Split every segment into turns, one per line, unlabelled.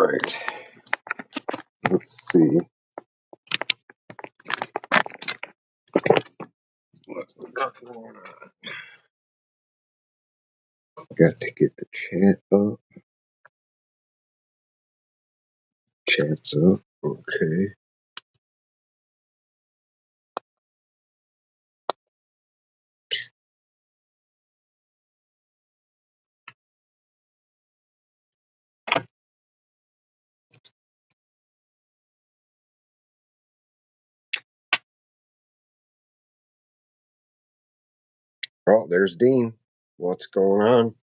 Alright, let's see. What's got going on? Got to get the chat up. Chat's up. Okay. Oh, there's Dean. What's going on?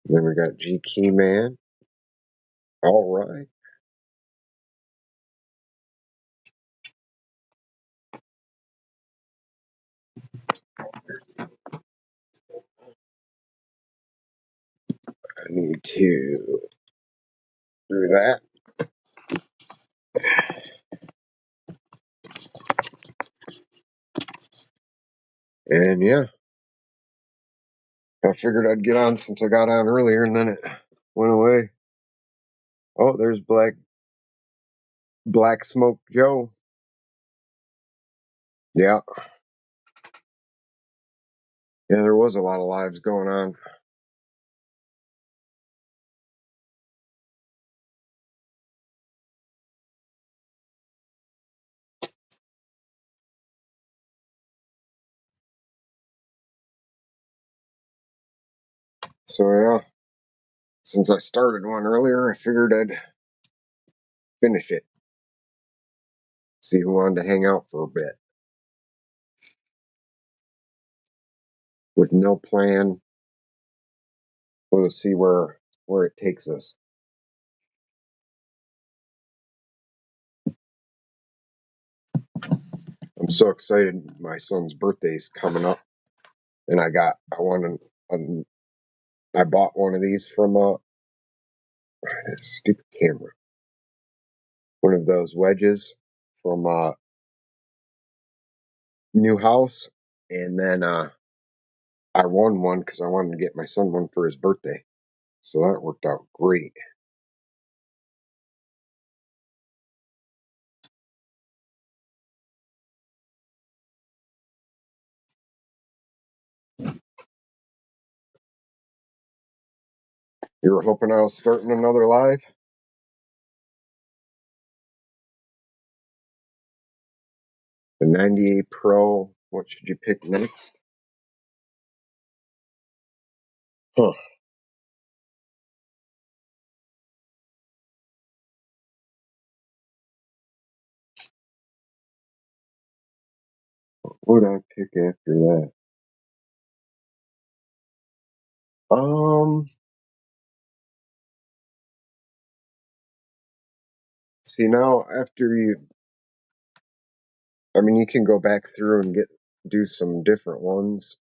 Then we got G Key Man. All right. I need to do that. And yeah, I figured I'd get on since I got on earlier and then it went away. Oh, there's Black Smoke Joe. Yeah. Yeah, there was a lot of lives going on. So yeah, since I started one earlier, I figured I'd finish it. See who wanted to hang out for a bit. With no plan. We'll see where it takes us. I'm so excited. My son's birthday's coming up. And I bought one of these from it's a stupid camera. One of those wedges from New House. And then I won one because I wanted to get my son one for his birthday. So that worked out great. You were hoping I was starting another live? The 98 Pro, what should you pick next? Huh. What would I pick after that? See now after you can go back through and do some different ones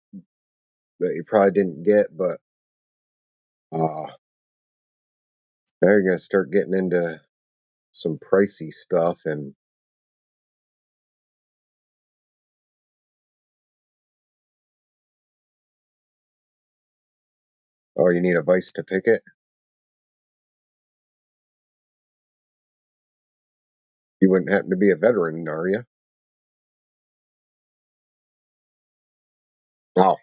that you probably didn't get, but now you're gonna start getting into some pricey stuff and oh, you need a vice to pick it? You wouldn't happen to be a veteran, are you? Oh.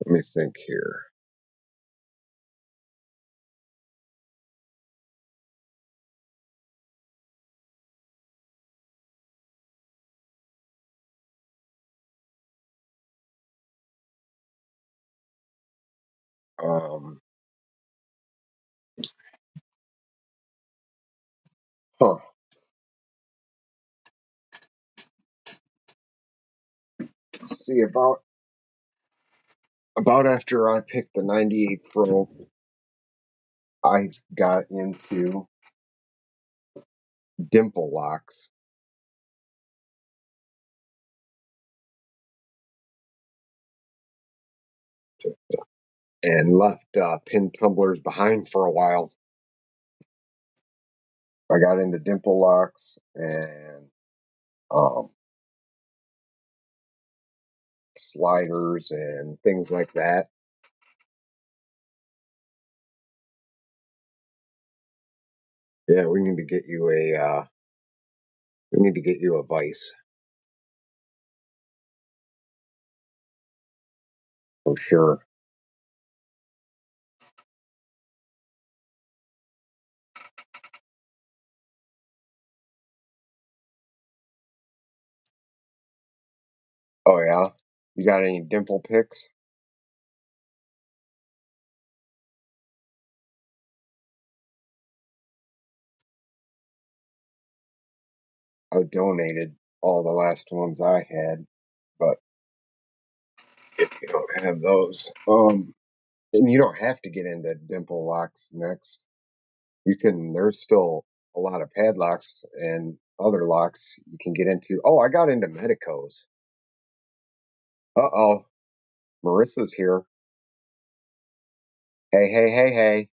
Let me think here. Huh. Let's see about after I picked the 98 Pro, I got into dimple locks. and left pin tumblers behind for a while. I got into dimple locks and sliders and things like that. Yeah, we need to get you a vise for sure. Oh yeah, you got any dimple picks? I donated all the last ones I had, but if you don't have those, and you don't have to get into dimple locks next. You can. There's still a lot of padlocks and other locks you can get into. Oh, I got into medicos. Uh-oh, Marissa's here. Hey, hey, hey, hey.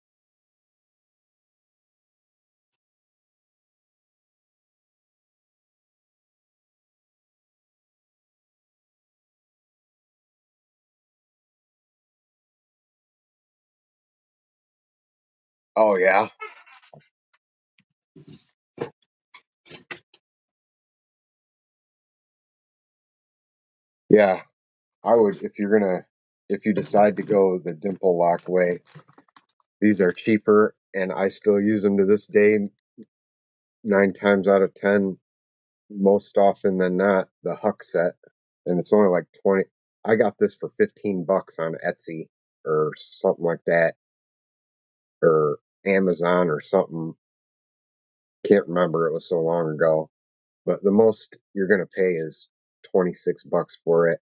Oh yeah, yeah. I would if you decide to go the dimple lock way. These are cheaper, and I still use them to this day. 9 times out of 10, most often than not, the Huck set, and it's only like 20. I got this for $15 on Etsy or something like that, or Amazon or something. Can't remember. It was so long ago. But the most you're gonna pay is $26 for it,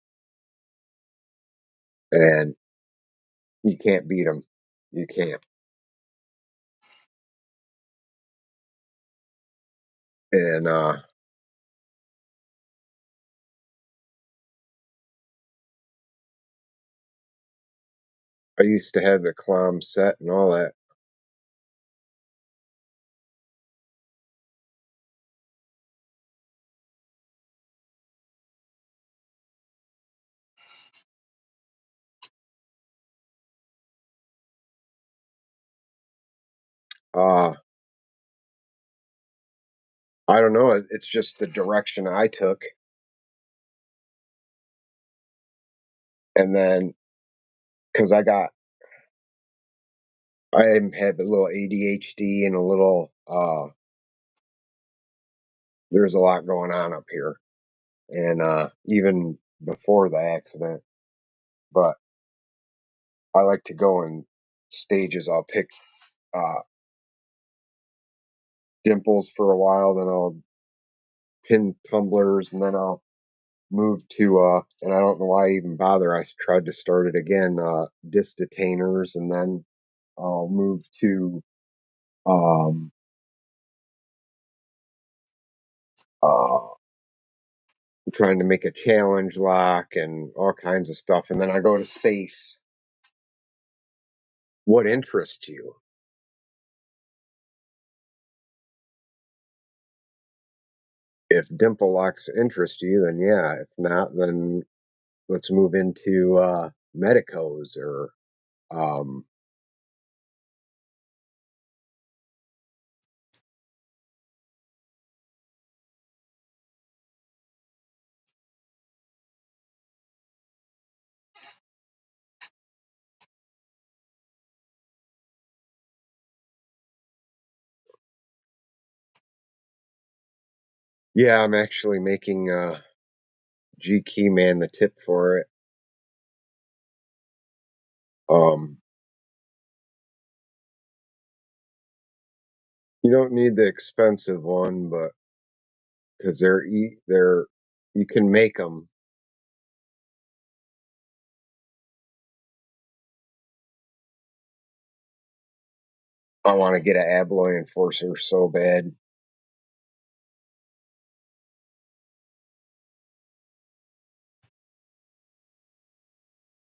and you can't beat them. You can't. And I used to have the clam set and all that. Uh I don't know. It's just the direction I took, and then because I have a little ADHD and a little there's a lot going on up here, and even before the accident. But I like to go in stages. I'll pick uh, dimples for a while, then I'll pin tumblers, and then I'll move to and I don't know why I even bother. I tried to start it again, disc detainers, and then I'll move to um uh trying to make a challenge lock and all kinds of stuff, and then I go to safes. What interests you? If dimple locks interest you, then yeah. If not, then let's move into medicos or um yeah, I'm actually making G Key Man the tip for it. Um, you don't need the expensive one, but because they're you can make them. I want to get an abloy enforcer so bad.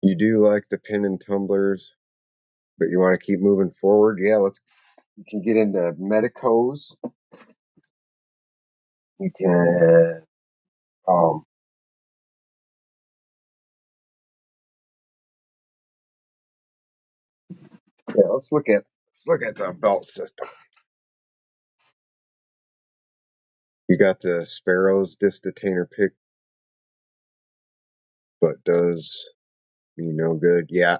You do like the pin and tumblers, but you want to keep moving forward. Yeah, you can get into medicos. You can, um, yeah, let's look at the belt system. You got the Sparrows disc detainer pick, but does me no good. Yeah,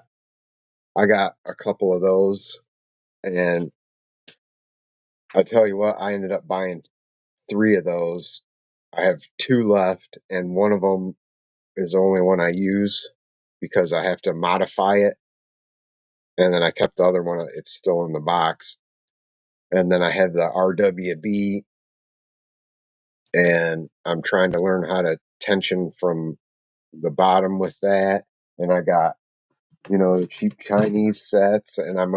I got a couple of those, and I tell you what, I ended up buying 3 of those. I have 2 left, and one of them is the only one I use because I have to modify it. And then I kept the other one; it's still in the box. And then I have the RWB, and I'm trying to learn how to tension from the bottom with that. And I got, the cheap Chinese sets, and I'm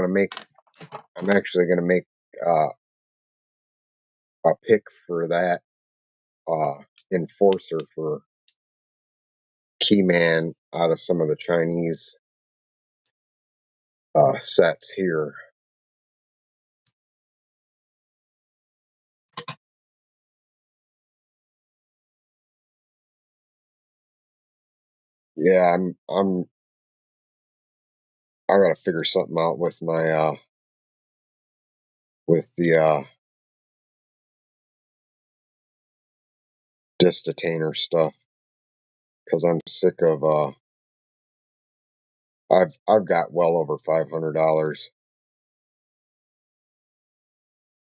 actually gonna make uh, a pick for that enforcer for Keyman out of some of the Chinese sets here. Yeah, I gotta figure something out with my with the disc detainer stuff, because I'm sick of I've got well over $500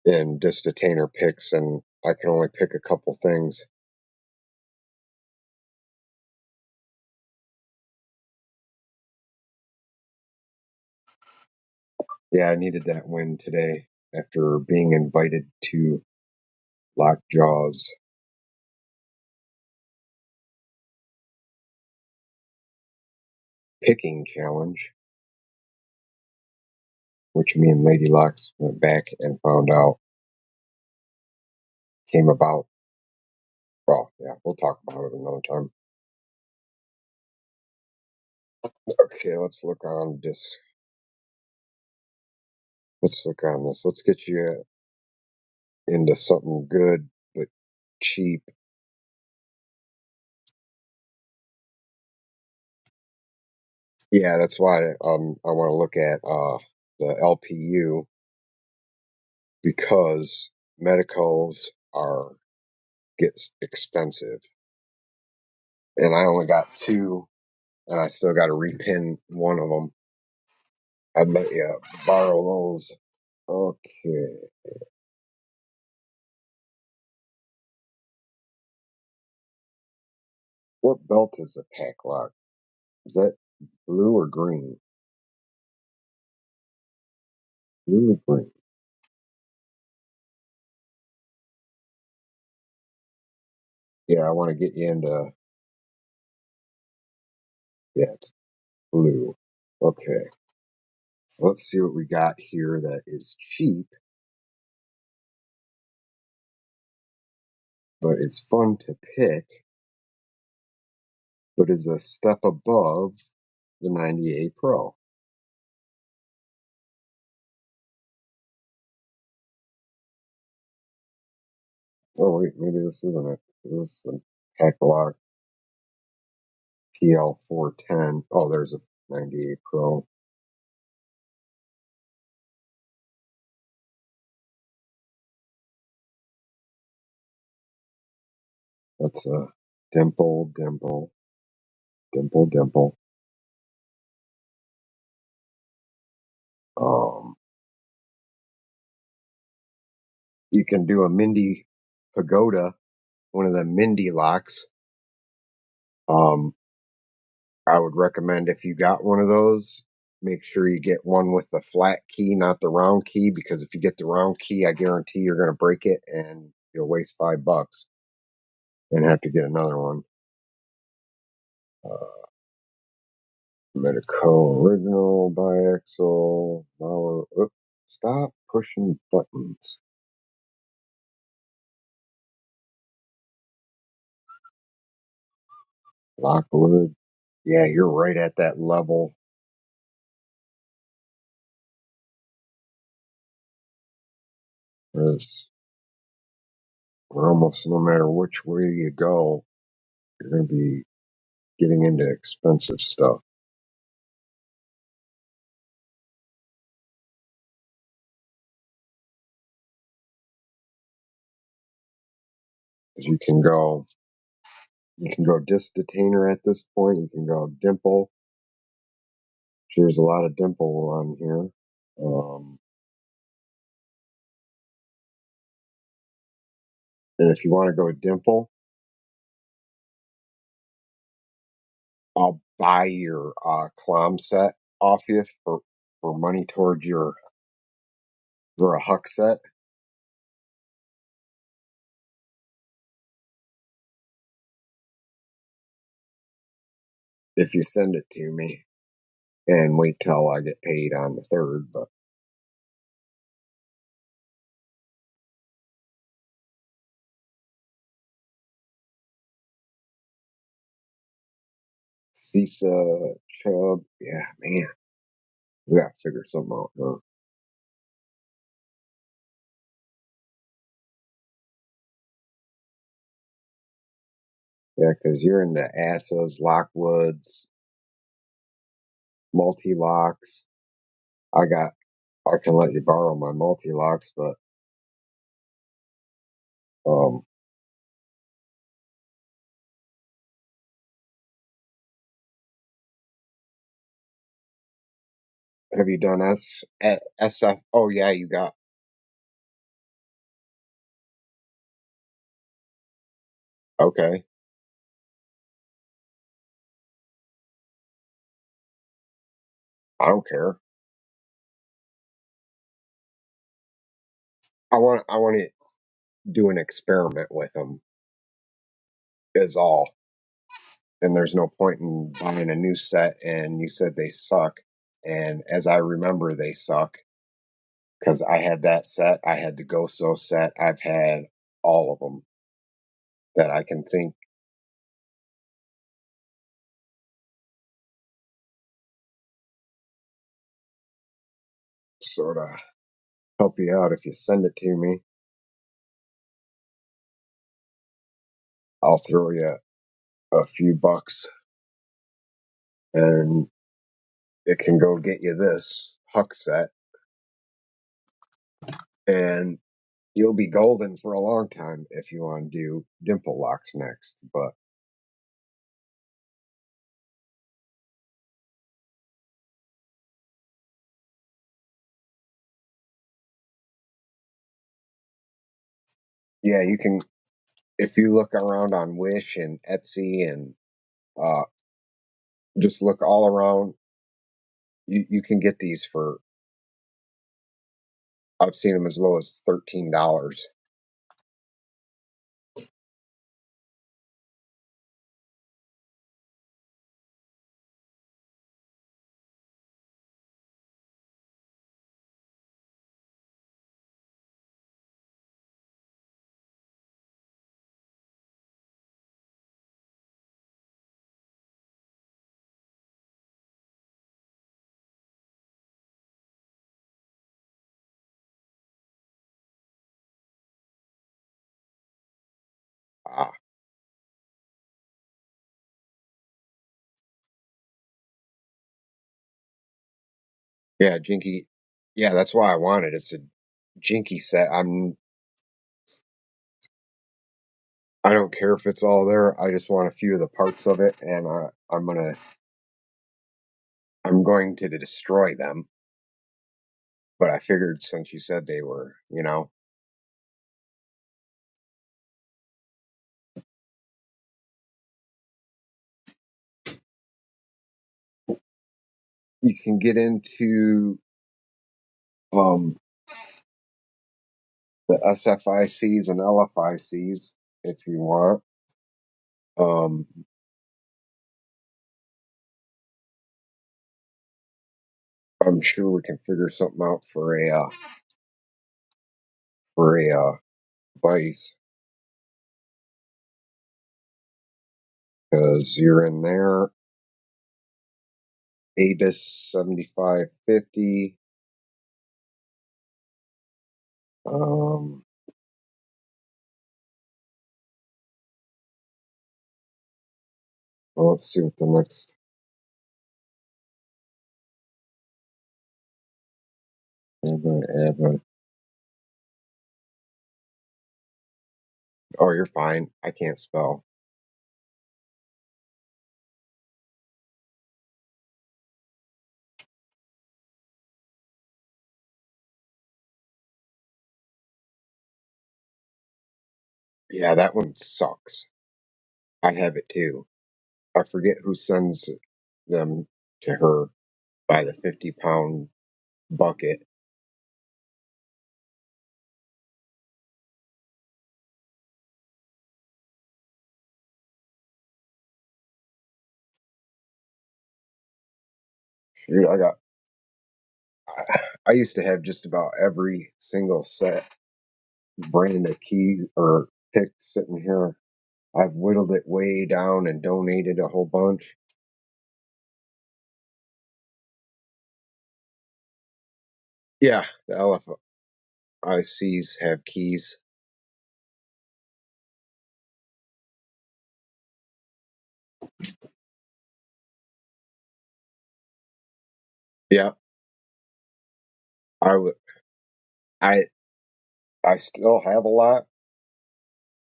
in disc detainer picks, and I can only pick a couple things. Yeah, I needed that win today after being invited to Lockjaw's picking challenge, which me and Lady Locks went back and found out came about. Well, yeah, we'll talk about it another time. Okay, let's look on this. Let's look on this. Let's get you into something good but cheap. Yeah, that's why I want to look at the LPU, because medicals gets expensive, and I only got 2, and I still got to repin one of them. I'd let you borrow those. Okay. What belt is a pack lock? Is that blue or green? Blue or green? Yeah, I want to get you into. Yeah, it's blue. Okay. So let's see what we got here that is cheap, but it's fun to pick, but is a step above the 98 Pro. Oh wait, maybe this isn't it. This is a pack lock PL410. Oh, there's a 98 Pro. That's a dimple, dimple, dimple, dimple. Um, you can do a Mindy Pagoda, one of the Mindy locks. Um, I would recommend, if you got one of those, make sure you get one with the flat key, not the round key, because if you get the round key, I guarantee you're going to break it and you'll waste $5 and have to get another one. Medico original biaxial. Stop pushing buttons. Lockwood. Yeah, you're right at that level. It's, we're almost, no matter which way you go, you're going to be getting into expensive stuff. You can go, you can go disc detainer at this point. You can go dimple. There's a lot of dimple on here. And if you want to go dimple, I'll buy your clom set off you for money towards your for a huck set. If you send it to me, and wait till I get paid on the 3rd. But CISA, Chubb, yeah, man, we gotta figure something out, huh? Yeah, because you're in the Asas, Lockwoods, multi locks. I got, I can let you borrow my multi locks, but um, have you done SF? Oh yeah, you got. Okay, I don't care. I want to do an experiment with them. Is all. And there's no point in buying a new set. And you said they suck, and as I remember, they suck because I had that set. I had the Goso set. I've had all of them that I can think. Sort of help you out if you send it to me. I'll throw you a few bucks, and it can go get you this Huck set, and you'll be golden for a long time if you want to do dimple locks next. But yeah, you can, if you look around on Wish and Etsy and uh, just look all around, you can get these for, I've seen them as low as $13. Ah, yeah, Jinky. Yeah, that's why I want it. It's a Jinky set. I don't care if it's all there. I just want a few of the parts of it, and I'm going to destroy them. But I figured since you said they were, you can get into um the SFICs and LFICs if you want. Um, I'm sure we can figure something out for a vice, because you're in there. Avis 7550. Well, let's see what the next. Abba. Oh, you're fine. I can't spell. Yeah, that one sucks. I have it too. I forget who sends them to her by the 50-pound bucket. Shoot, I used to have just about every single set brand of keys or picks sitting here. I've whittled it way down and donated a whole bunch. Yeah, the LFICs have keys. Yeah, I would. I I still have a lot,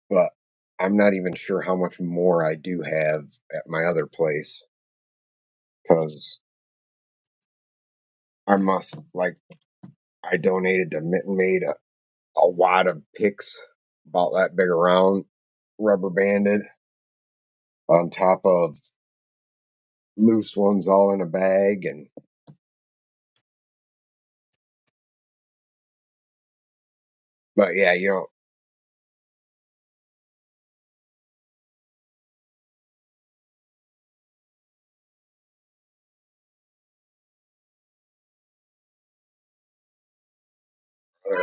but I'm not even sure how much more I do have at my other place because I must like I donated to Mitten Made a wad of picks about that big around, rubber banded, on top of loose ones all in a bag. And but yeah,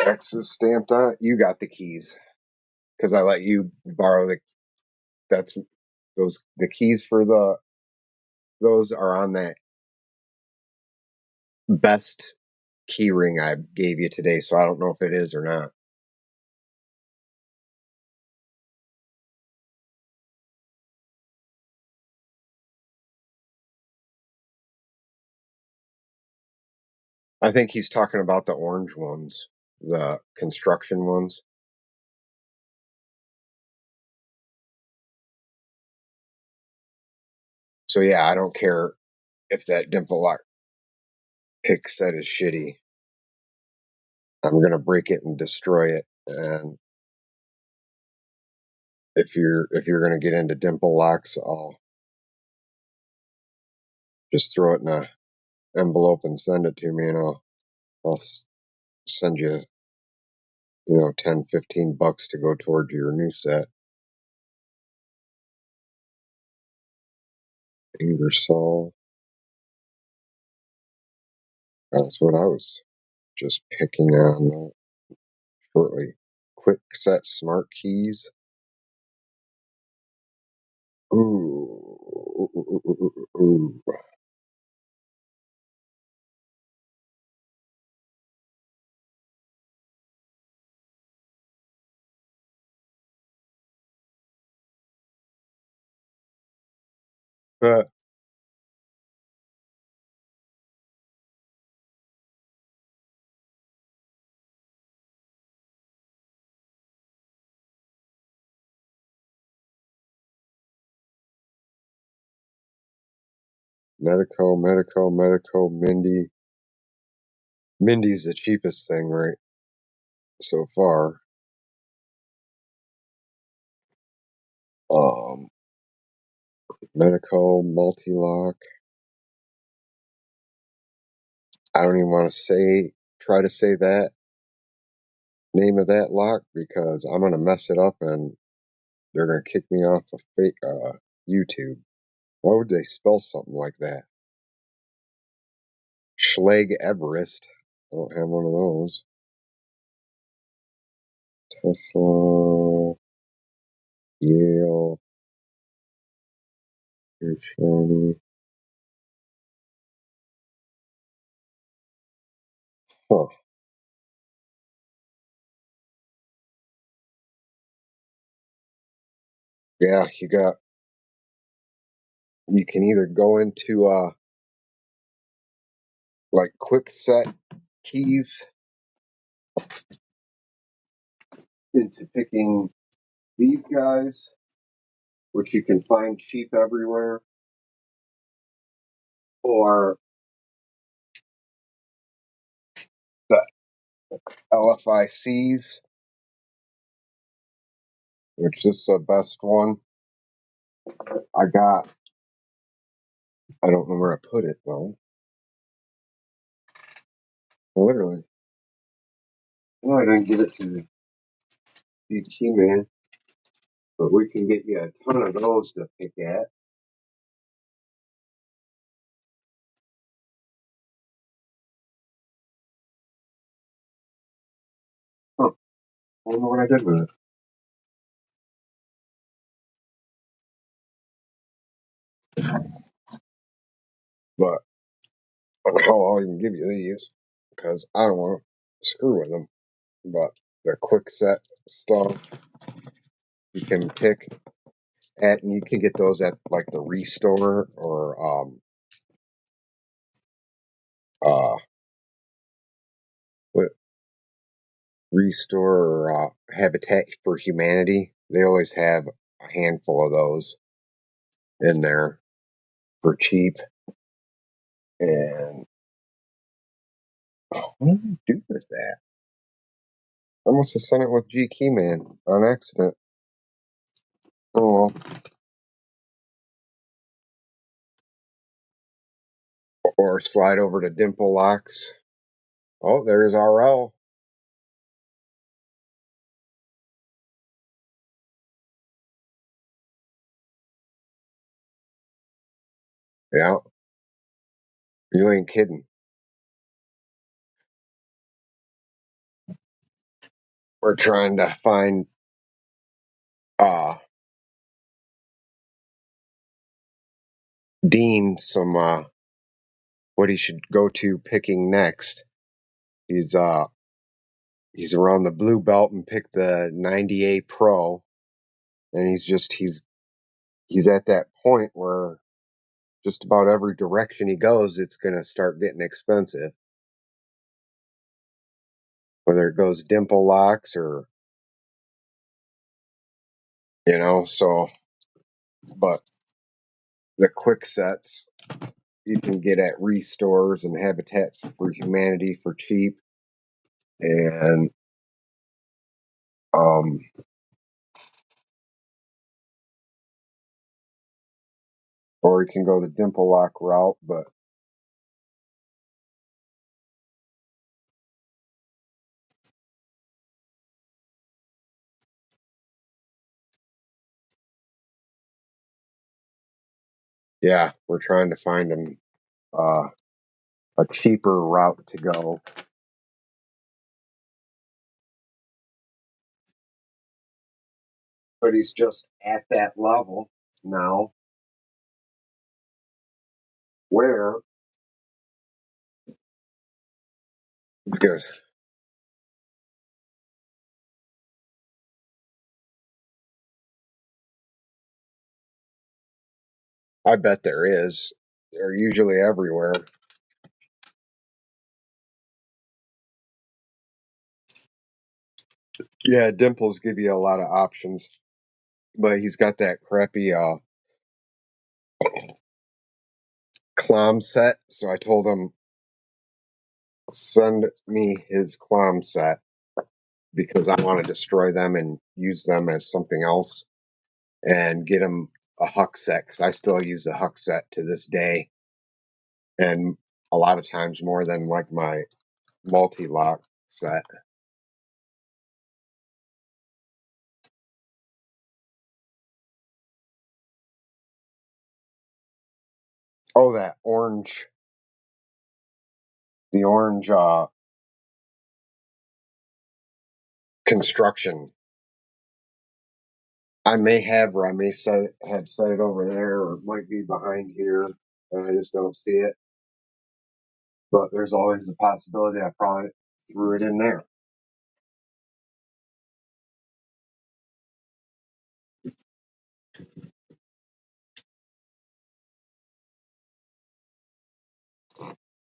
X is stamped on it. You got the keys because I let you borrow the. That's those the keys for those are on that best key ring I gave you today. So I don't know if it is or not. I think he's talking about the orange ones, the construction ones. So yeah, I don't care if that dimple lock pick set is shitty. I'm gonna break it and destroy it. And if you're gonna get into dimple locks, I'll just throw it in a envelope and send it to me, and I'll send you 10-15 bucks to go towards your new set. Ingersoll. That's what I was just picking on shortly. Quick set smart keys. Ooh. But Medico, Mindy's the cheapest thing right so far. Um, Medico multi-lock. I don't even want to try to say that name of that lock because I'm gonna mess it up and they're gonna kick me off of YouTube. Why would they spell something like that? Schleg Everest. I don't have one of those. Tesla, Yale, Shiny. Huh. Yeah, you can either go into like quick set keys into picking these guys, which you can find cheap everywhere, or the LFICs, which is the best one. I don't know where I put it though. Literally. No, I didn't give it to the GT man, but we can get you a ton of those to pick at. Huh. I don't know what I did with it. But I'll even give you these because I don't want to screw with them. But the quick set stuff you can pick at, and you can get those at like the Restore or uh what Restore or Habitat for Humanity. They always have a handful of those in there for cheap. And what did I do with that? I must have sent it with G Keyman on accident. Oh well. Or slide over to Dimple Locks. Oh, there's RL. Yeah, you ain't kidding. We're trying to find uh Dean some what he should go to picking next. He's around the blue belt and picked the 98 Pro, and he's at that point where just about every direction he goes, it's gonna start getting expensive. Whether it goes Dimple Locks or so. But the quick sets you can get at Restores and Habitats for Humanity for cheap, and um, or you can go the Dimple Lock route. But yeah, we're trying to find him a cheaper route to go. But he's just at that level now where it's good. I bet there is. They're usually everywhere. Yeah, Dimples give you a lot of options, but he's got that crappy clam set. So I told him send me his clam set because I want to destroy them and use them as something else, and get him a huck set because I still use a huck set to this day, and a lot of times more than like my multi-lock set. Oh, the orange construction. I may have, or I may have set it over there, or it might be behind here, and I just don't see it. But there's always a possibility I probably threw it in there.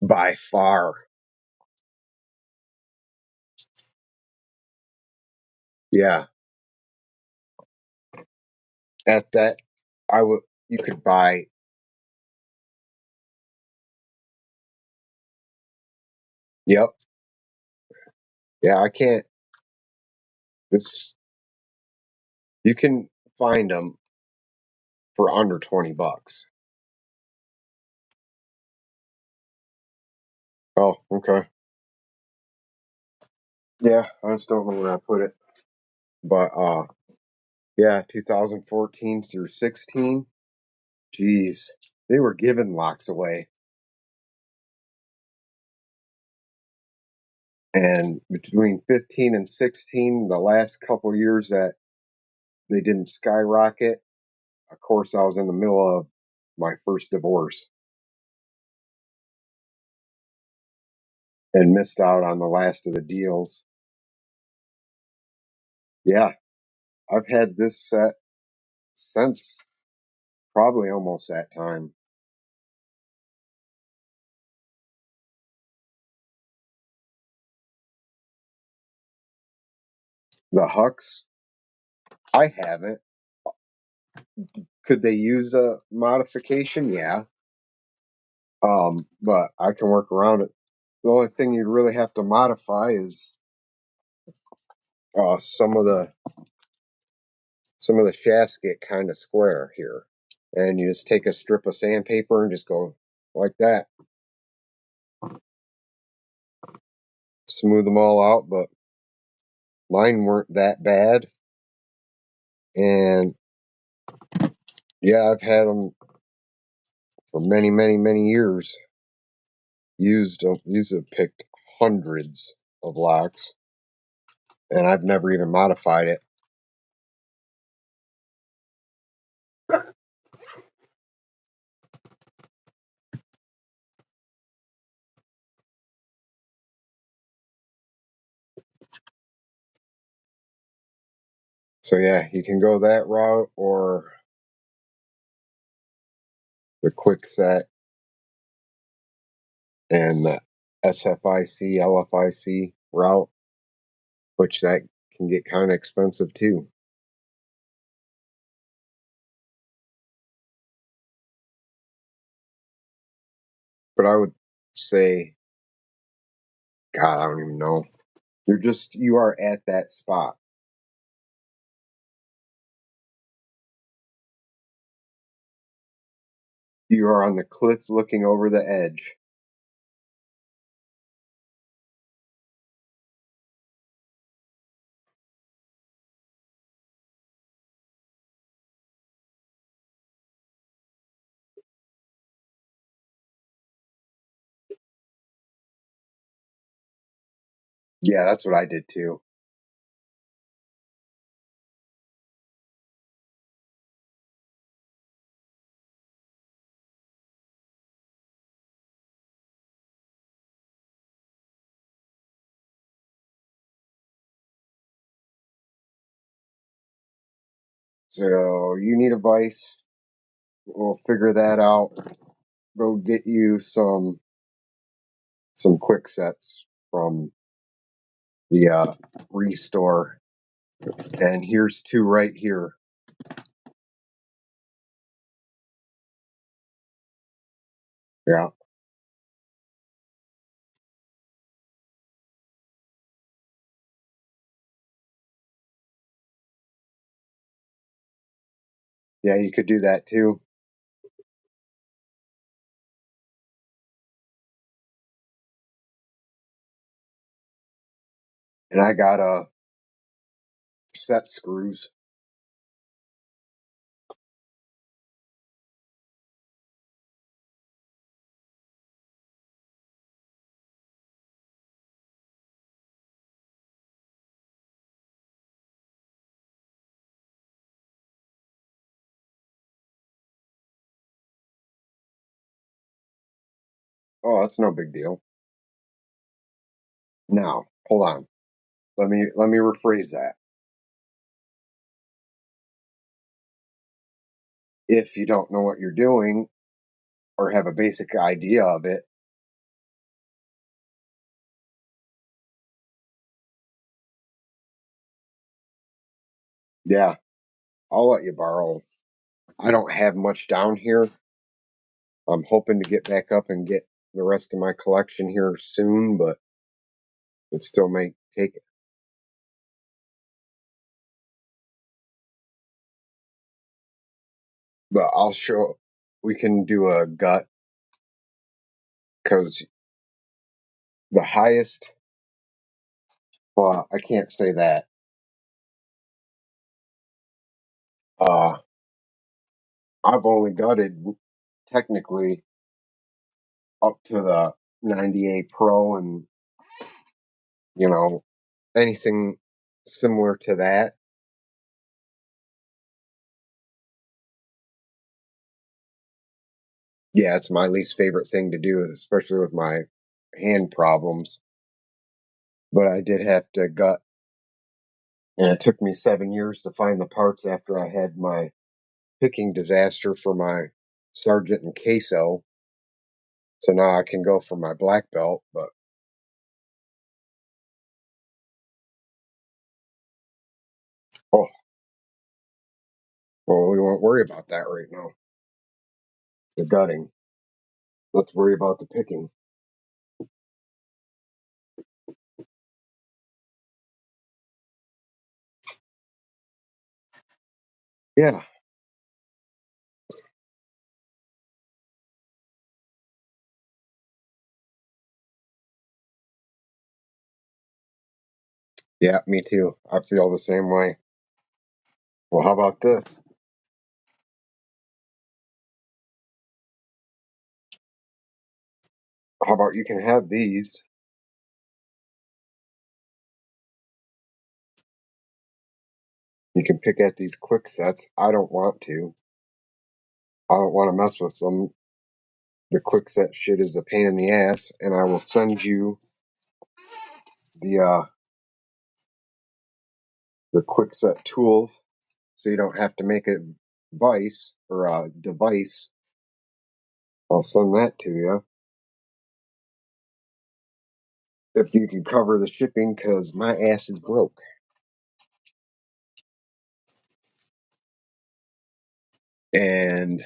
By far. Yeah. At that, you could buy. Yep. Yeah, I can't. This, you can find them for under $20. Oh, okay. Yeah, I just don't know where I put it. But yeah, 2014 through 16. Jeez, they were giving locks away. And between 15 and 16, the last couple years that they didn't skyrocket, of course, I was in the middle of my first divorce and missed out on the last of the deals. Yeah, I've had this set since probably almost that time. The Hux, I haven't. Could they use a modification? Yeah. But I can work around it. The only thing you'd really have to modify is some of the shafts get kind of square here, and you just take a strip of sandpaper and just go like that, smooth them all out. But mine weren't that bad, and yeah, I've had them for many, many, many years. Used them. These have picked hundreds of locks, and I've never even modified it. So yeah, you can go that route or the quick set and the SFIC, LFIC route, which that can get kind of expensive too. But I would say, God, I don't even know. You are at that spot. You are on the cliff looking over the edge. Yeah, that's what I did too. So you need a vice. We'll figure that out. Go get you some quick sets from the restore. And here's two right here. Yeah. Yeah, you could do that too. And I got a set screws. Oh, that's no big deal. Now, hold on. Let me rephrase that. If you don't know what you're doing or have a basic idea of it, yeah, I'll let you borrow. I don't have much down here. I'm hoping to get back up and get the rest of my collection here soon, but it still may take. But I'll show. We can do a gut because the highest. Well, I can't say that. Uh, I've only gutted technically up to the 98 Pro, and you know anything similar to that. Yeah, it's my least favorite thing to do, especially with my hand problems. But I did have to gut, and it took me 7 years to find the parts after I had my picking disaster for my sergeant and queso. So now I can go for my black belt, but oh, well, we won't worry about that right now. The gutting. Let's worry about the picking. Yeah, yeah, me too. I feel the same way. Well, how about this? How about you can have these? You can pick at these quick sets. I don't want to. I don't want to mess with them. The quick set shit is a pain in the ass, and I will send you the the quick set tools so you don't have to make a vice or a device. I'll send that to you if you can cover the shipping because my ass is broke. And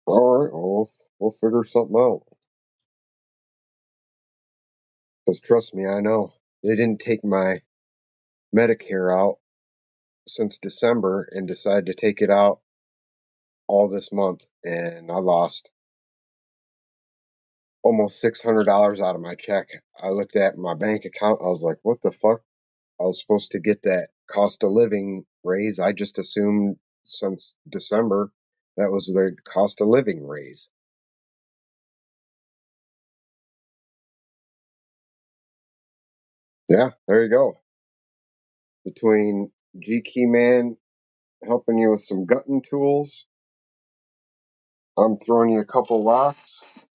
all right, well, we'll figure something out. Because trust me, I know they didn't take my Medicare out since December and decided to take it out all this month, and I lost almost $600 out of my check. I looked at my bank account. I was like, "What the fuck?" I was supposed to get that cost of living raise. I just assumed since December that was the cost of living raise. Yeah, there you go. Between G Key Man helping you with some gutting tools, I'm throwing you a couple rocks,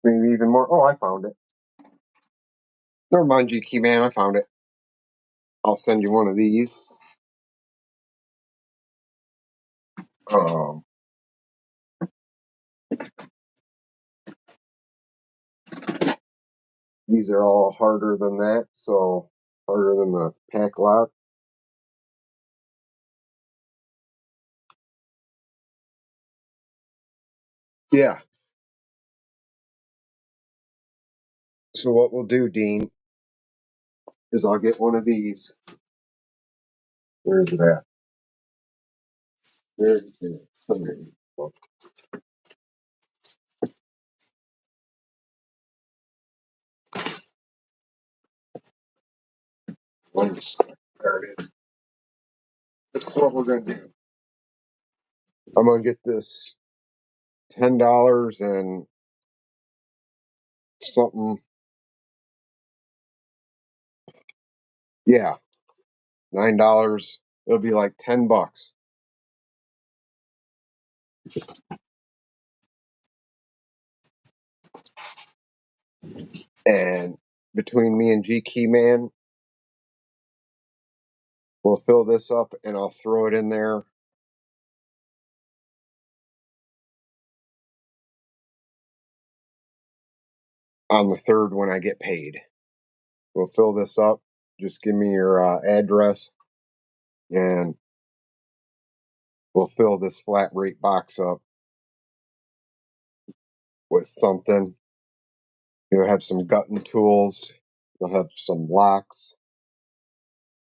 maybe even more. Oh, I found it. Never mind, G Key Man, I found it. I'll send you one of these. Um, these are all harder than that, so harder than the pack lock. Yeah. So what we'll do, Dean, is I'll get one of these Where's it at? There's it. Once there it is. This is what we're gonna do. I'm gonna get this $10 and something. Yeah, $9. It'll be like $10. And between me and G Key Man, we'll fill this up and I'll throw it in there on the 3rd when I get paid. We'll fill this up. Just give me your address and we'll fill this flat rate box up with something. You'll have some gutting tools. You'll have some locks.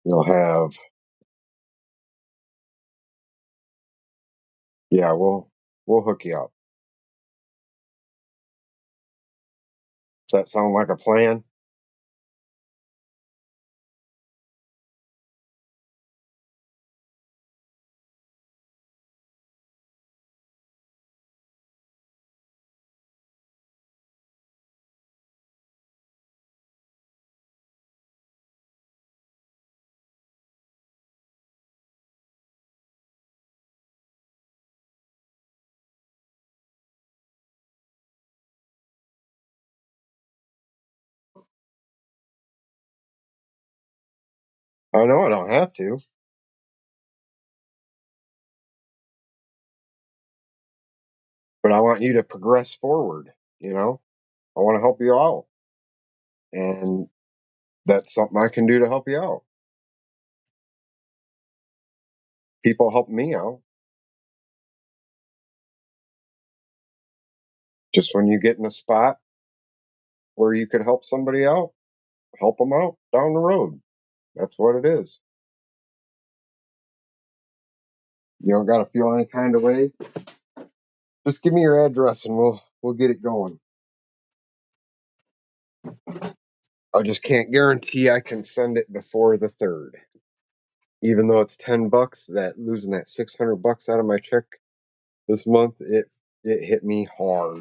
You'll have, yeah, we'll hook you up. Does that sound like a plan? I know I don't have to, but I want you to progress forward, you know? I want to help you out. And that's something I can do to help you out. People help me out. Just when you get in a spot where you could help somebody out, help them out down the road. That's what it is. You don't got to feel any kind of way. Just give me your address and we'll get it going. I just can't guarantee I can send it before the 3rd. Even though it's $10, that losing that $600 out of my check this month, it hit me hard.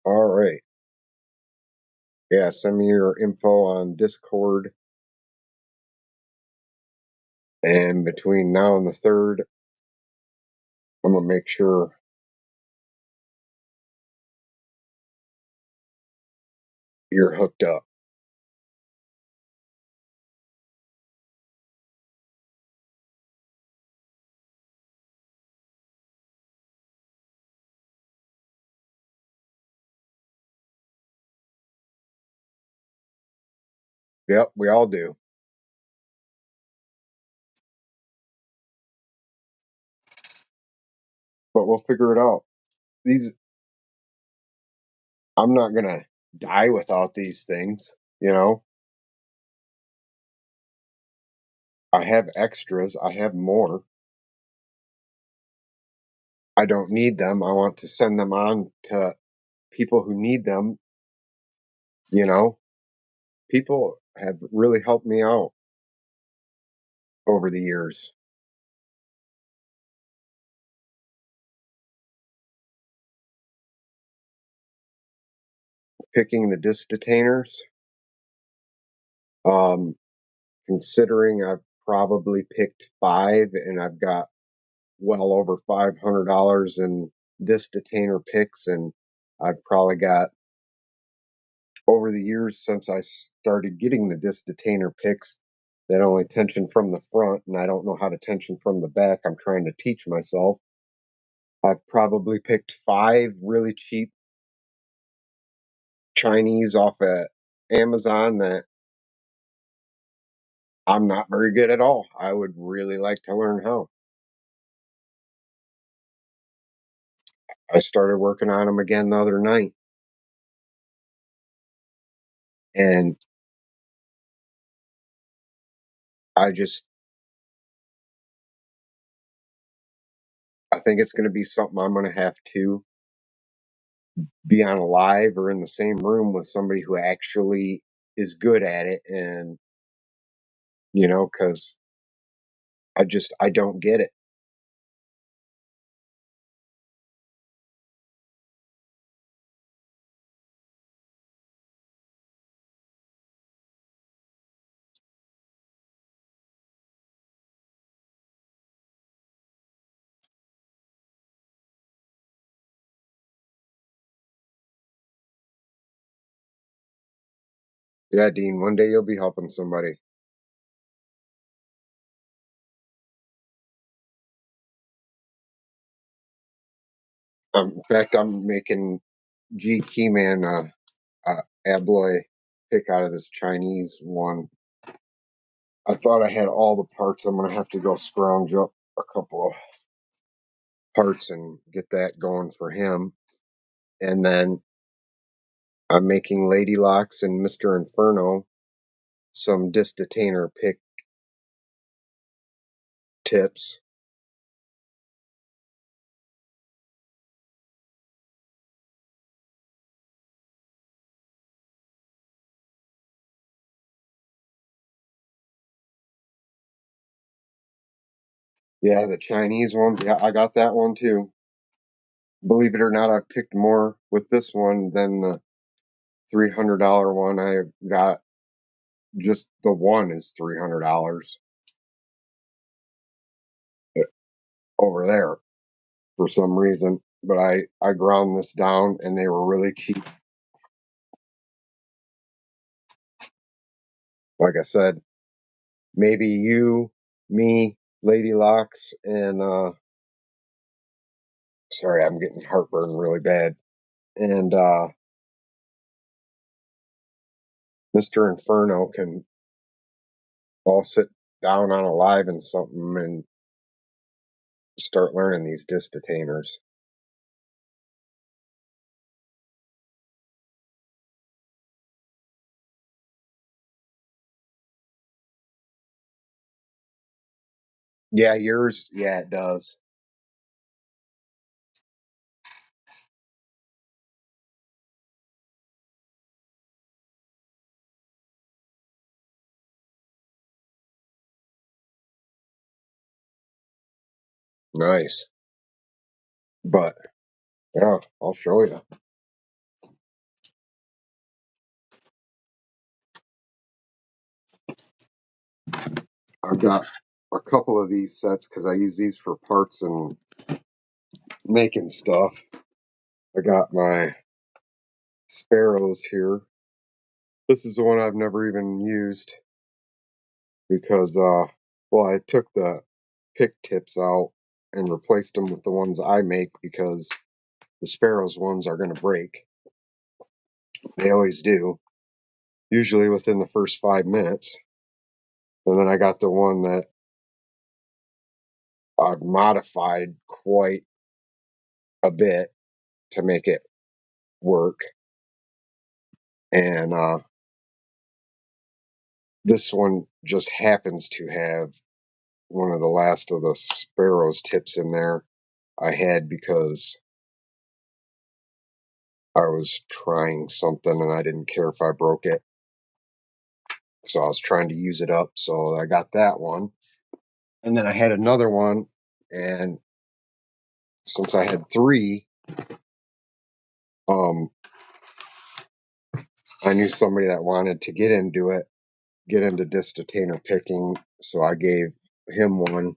All right. Yeah, send me your info on Discord. And between now and the 3rd, I'm gonna make sure you're hooked up. Yep, we all do. But we'll figure it out. These I'm not gonna die without these things, you know? I have extras, I have more. I don't need them. I want to send them on to people who need them, you know? People have really helped me out over the years. Picking the disc detainers, um, considering I've probably picked 5 and I've got well over $500 in disc detainer picks, and I've probably got over the years since I started getting the disc detainer picks that only tension from the front, and I don't know how to tension from the back. I'm trying to teach myself. I've probably picked 5 really cheap Chinese off at Amazon that I'm not very good at all. I would really like to learn how. I started working on them again the other night, and I just I think it's going to be something I'm going to have to be on a live or in the same room with somebody who actually is good at it, and because I don't get it. Yeah, Dean, one day you'll be helping somebody. In fact, I'm making G Keyman abloy pick out of this Chinese one. I thought I had all the parts. I'm gonna have to go scrounge up a couple of parts and get that going for him. And then I'm making Lady Locks and Mr. Inferno some disc detainer pick tips. Yeah, the Chinese one. Yeah, I got that one too. Believe it or not, I've picked more with this one than the $300 one. I got just the one is $300 over there for some reason. But I ground this down and they were really cheap. Like I said, maybe you, me, Lady Locks, and sorry, I'm getting heartburn really bad. And Mr. Inferno can all sit down on a live and something and start learning these disc detainers. Yeah, yours, yeah, it does. Nice. But yeah, I'll show you. I've got a couple of these sets because I use these for parts and making stuff. I got my sparrows here. This is the one I've never even used because, well, I took the pick tips out and replaced them with the ones I make because the sparrows ones are going to break. They always do, usually within the first 5 minutes. And then I got the one that I've modified quite a bit to make it work. And this one just happens to have one of the last of the sparrows tips in there I had because I was trying something and I didn't care if I broke it. So I was trying to use it up. So I got that one. And then I had another one. And since I had three, um, I knew somebody that wanted to get into it, get into disc detainer picking. So I gave him one.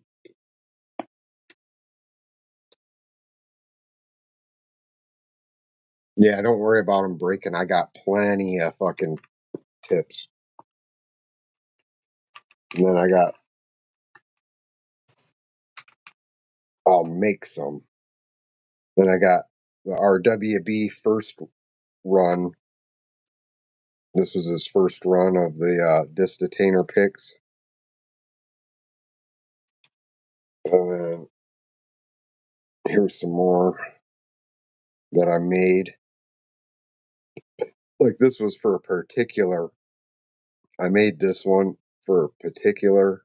Yeah, don't worry about them breaking. I got plenty of fucking tips. And then I'll make some. Then I got the RWB first run. This was his first run of the disc detainer picks. And then here's some more. that I made. Like this was for a particular, I made this one for a particular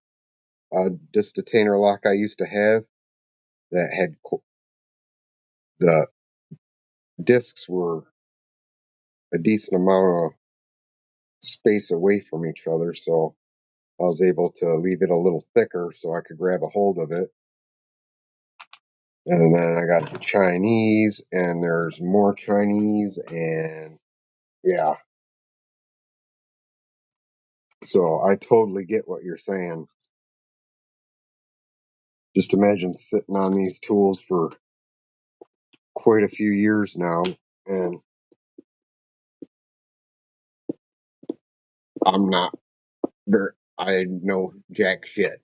disc detainer lock I used to have that had the discs were a decent amount of space away from each other, so I was able to leave it a little thicker so I could grab a hold of it. And then I got the Chinese, and there's more Chinese, and yeah. So I totally get what you're saying. Just imagine sitting on these tools for quite a few years now, and I'm not very, I know jack shit.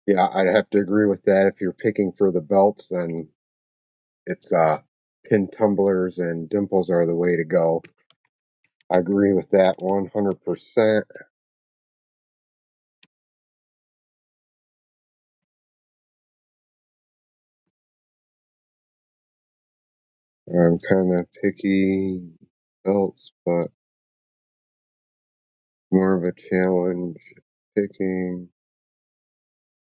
Yeah, I'd have to agree with that. If you're picking for the belts, then it's pin tumblers and dimples are the way to go. I agree with that 100%. I'm kind of picky belts, but more of a challenge picking.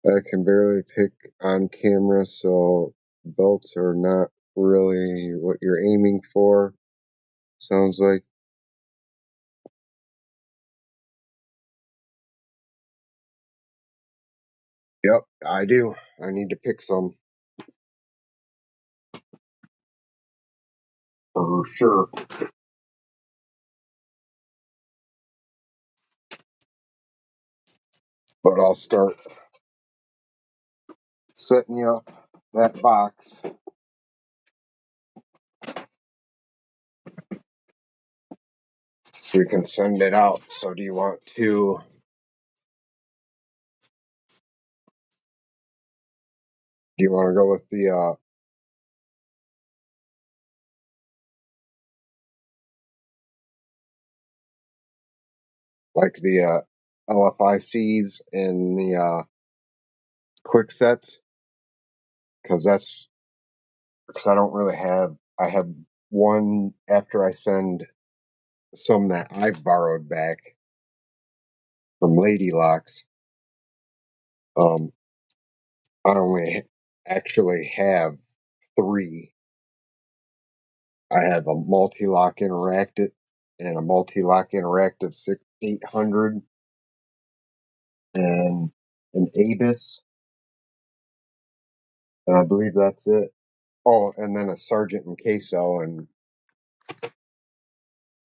I can barely pick on camera, so belts are not really what you're aiming for. Sounds like. Yep, I do. I need to pick some for sure. But I'll start setting you up that box so we can send it out. So do you want to go with the like the LFICs and the quick sets? Because I don't really have, I have one after I send some that I've borrowed back from Lady Locks. Um, I only actually have three. I have a multi-lock interactive and a multi-lock interactive 800 and an Abus, and I believe that's it. Oh, and then a Sergeant and Queso, and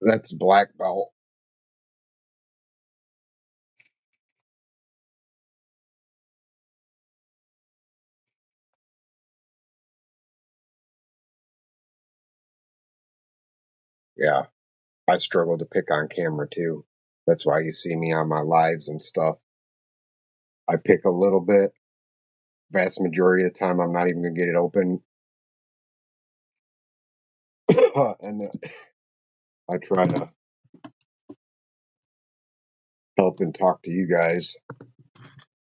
that's black belt. Yeah, I struggle to pick on camera too. That's why you see me on my lives and stuff. I pick a little bit. Vast majority of the time, I'm not even gonna get it open, and then I try to help and talk to you guys if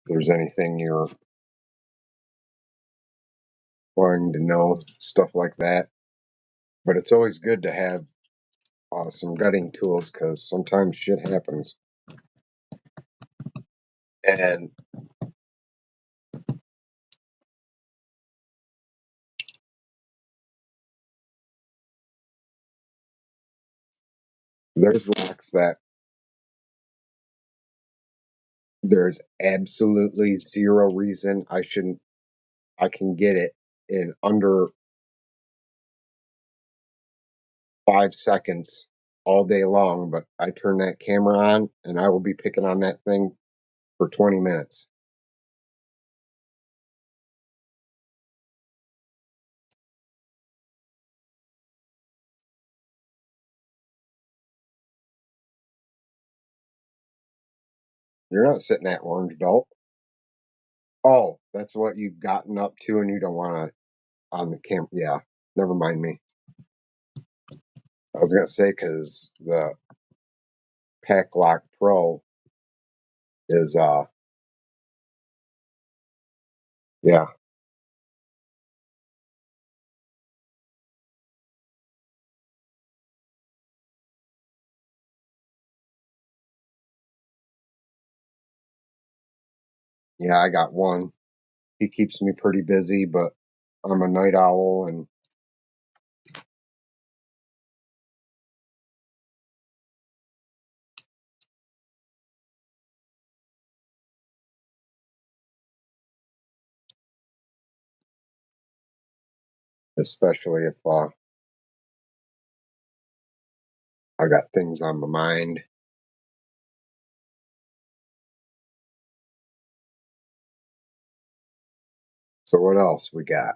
there's anything you're wanting to know, stuff like that. But it's always good to have some gutting tools because sometimes shit happens. And there's locks that there's absolutely zero reason I shouldn't, I can get it in under 5 seconds all day long, but I turn that camera on and I will be picking on that thing for 20 minutes. You're not sitting at orange belt. Oh, that's what you've gotten up to and you don't want to. on the camera. Yeah, never mind me. I was gonna say because the Pack Lock Pro is yeah. Yeah, I got one. He keeps me pretty busy, but I'm a night owl, and especially if I got things on my mind. So what else we got?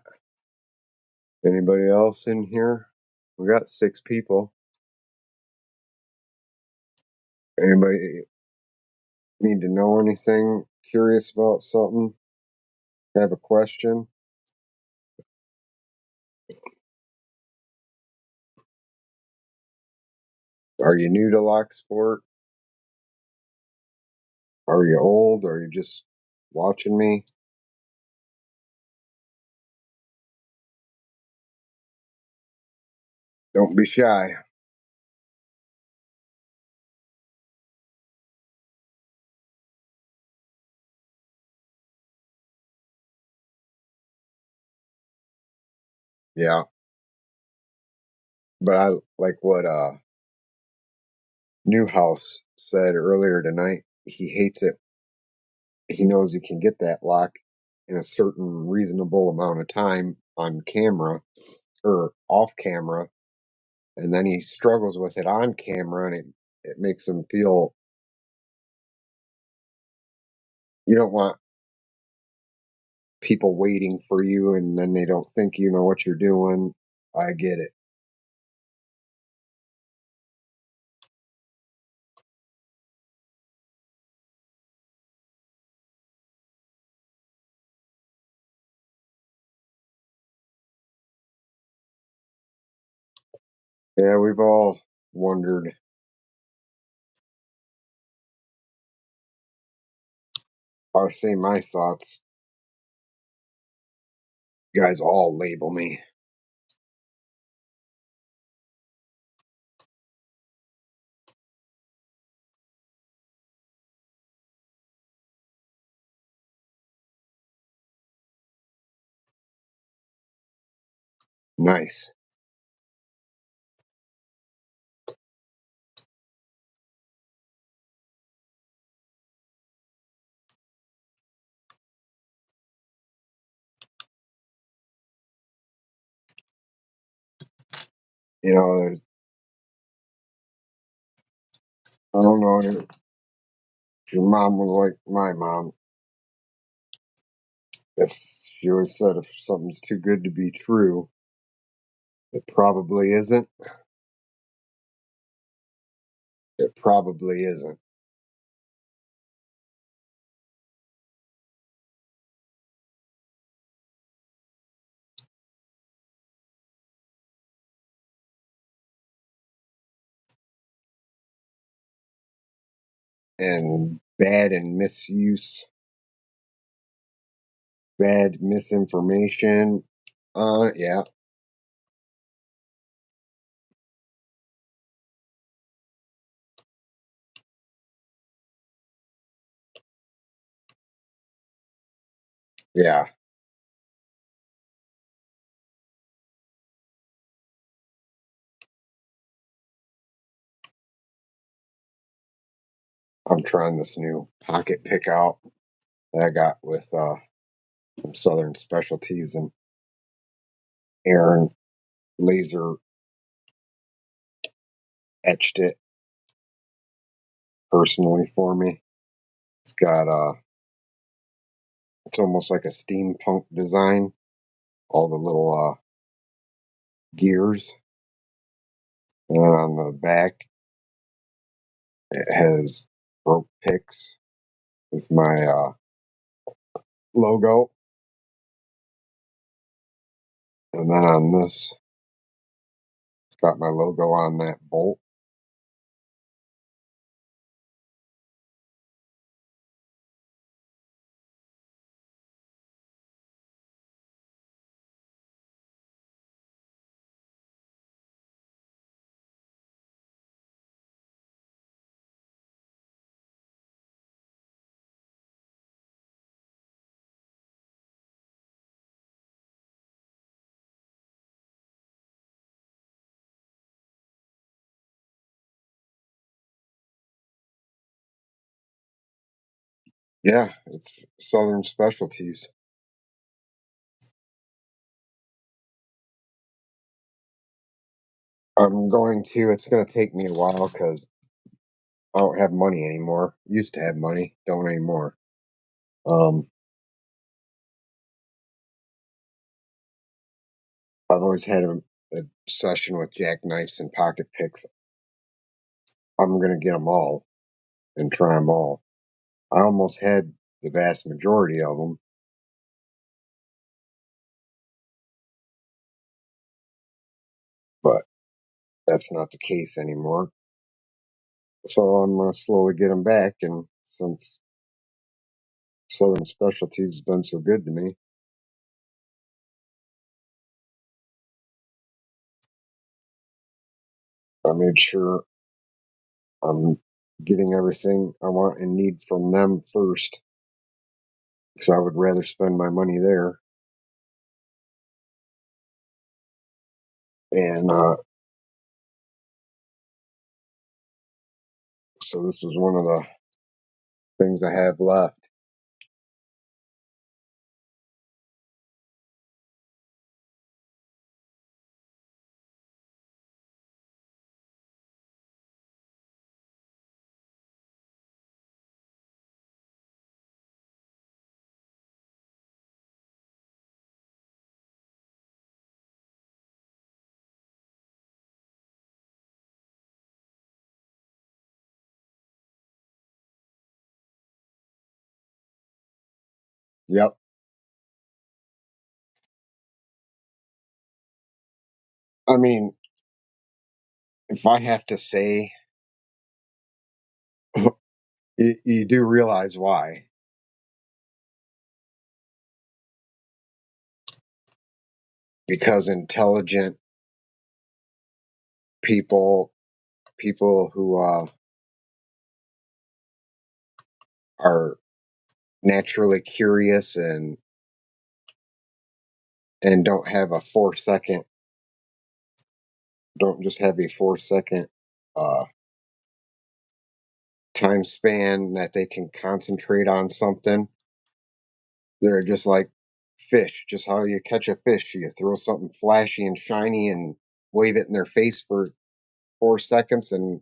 Anybody else in here? We got 6 people. Anybody need to know anything? Curious about something? Have a question? Are you new to lock sport? Are you old? Are you just watching me? Don't be shy. Yeah. But I like what Newhouse said earlier tonight. He hates it. He knows he can get that lock in a certain reasonable amount of time on camera or off camera, and then he struggles with it on camera, and it makes him feel you don't want people waiting for you and then they don't think you know what you're doing. I get it. Yeah, we've all wondered. I'll say my thoughts. You guys all label me. Nice. You know, I don't know if your mom was like my mom. If she always said if something's too good to be true, it probably isn't. It probably isn't. And bad and misuse, bad misinformation. Yeah, yeah. I'm trying this new pocket pick out that I got with from Southern Specialties, and Aaron laser etched it personally for me. It's got it's almost like a steampunk design. All the little gears, and then on the back it has rope picks with my logo. And then on this, it's got my logo on that bolt. Yeah, it's Southern Specialties. It's going to take me a while because I don't have money anymore. Used to have money, don't anymore. Um, I've always had a obsession with jackknives and pocket picks. I'm going to get them all and try them all. I almost had the vast majority of them, but that's not the case anymore. So I'm going to slowly get them back. And since Southern Specialties has been so good to me, I made sure I'm getting everything I want and need from them first because I would rather spend my money there. And so this was one of the things I have left. Yep. I mean, if I have to say, you do realize why. Because intelligent people, people who are naturally curious and don't just have a 4 second uh, time span that they can concentrate on something. They're just like fish, just how you catch a fish. You throw something flashy and shiny and wave it in their face for 4 seconds and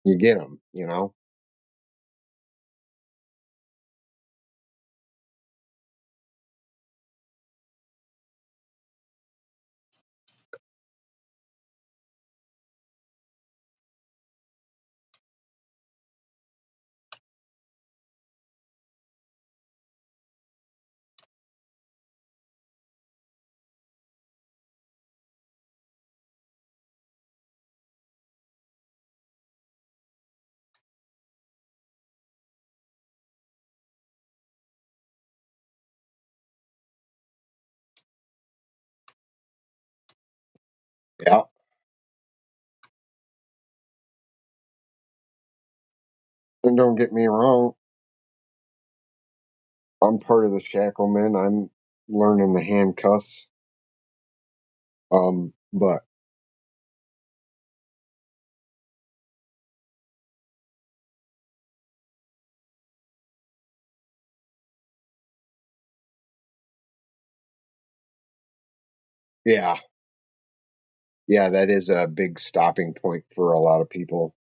you get them, you know? Yeah. And don't get me wrong, I'm part of the shacklemen. I'm learning the handcuffs. But yeah, yeah, that is a big stopping point for a lot of people.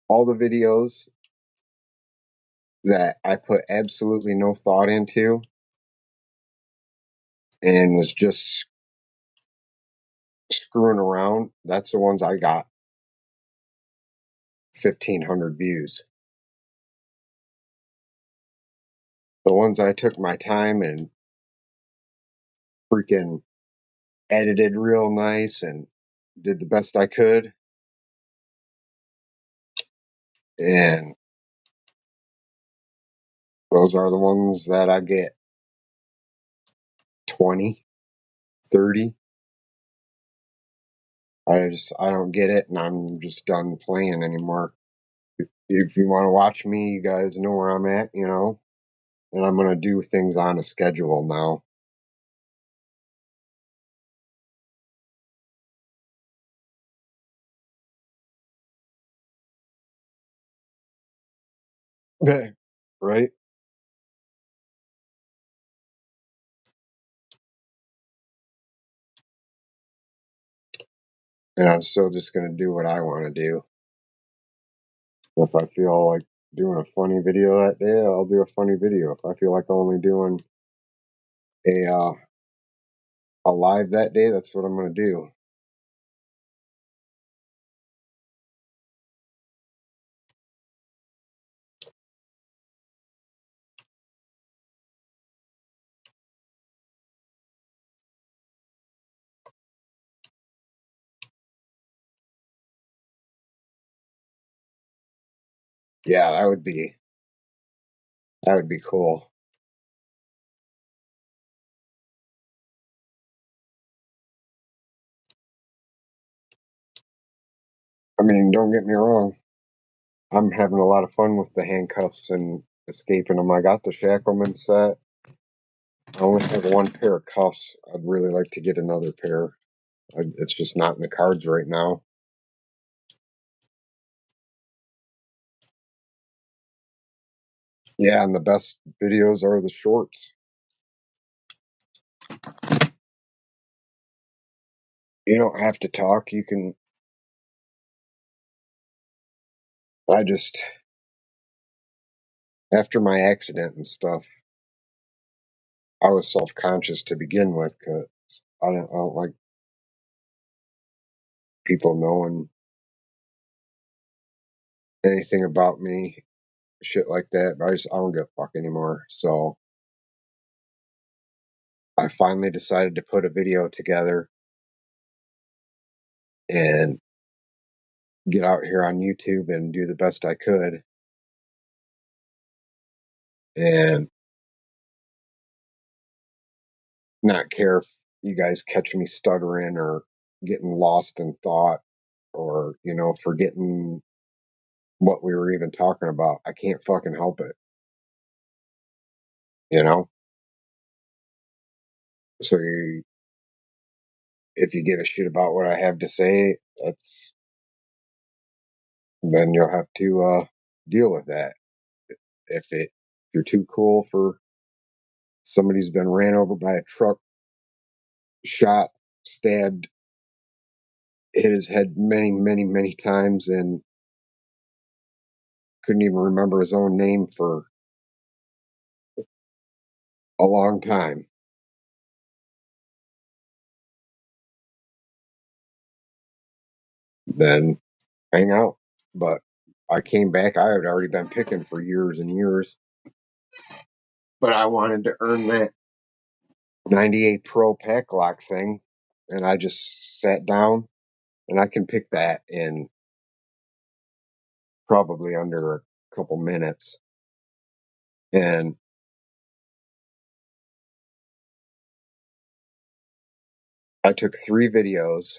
All the videos that I put absolutely no thought into and was just screwing around, that's the ones I got. 1,500 views. The ones I took my time and freaking edited real nice and did the best I could. And those are the ones that I get 20, 30. I don't get it, and I'm just done playing anymore. If you want to watch me, you guys know where I'm at, and I'm going to do things on a schedule now. Right? And I'm still just going to do what I want to do. If I feel like doing a funny video that day, I'll do a funny video. If I feel like only doing a live that day, that's what I'm going to do. Yeah, that would be cool. I mean, don't get me wrong. I'm having a lot of fun with the handcuffs and escaping them. I got the Shackleman set. I only have one pair of cuffs. I'd really like to get another pair. It's just not in the cards right now. Yeah, and the best videos are the shorts. You don't have to talk. You can. I just, after my accident and stuff, I was self conscious to begin with because I don't like people knowing anything about me, shit like that. But I don't give a fuck anymore. So I finally decided to put a video together and get out here on YouTube and do the best I could. And not care if you guys catch me stuttering or getting lost in thought or, forgetting what we were even talking about. I can't fucking help it, you know? So if you give a shit about what I have to say, then you'll have to deal with that. If you're too cool for somebody who's been ran over by a truck, shot, stabbed, hit his head many, many, many times, and couldn't even remember his own name for a long time, then hang out. But I came back. I had already been picking for years and years, but I wanted to earn that 98 Pro pack lock thing, and I just sat down, and I can pick that in probably under a couple minutes. And I took 3 videos,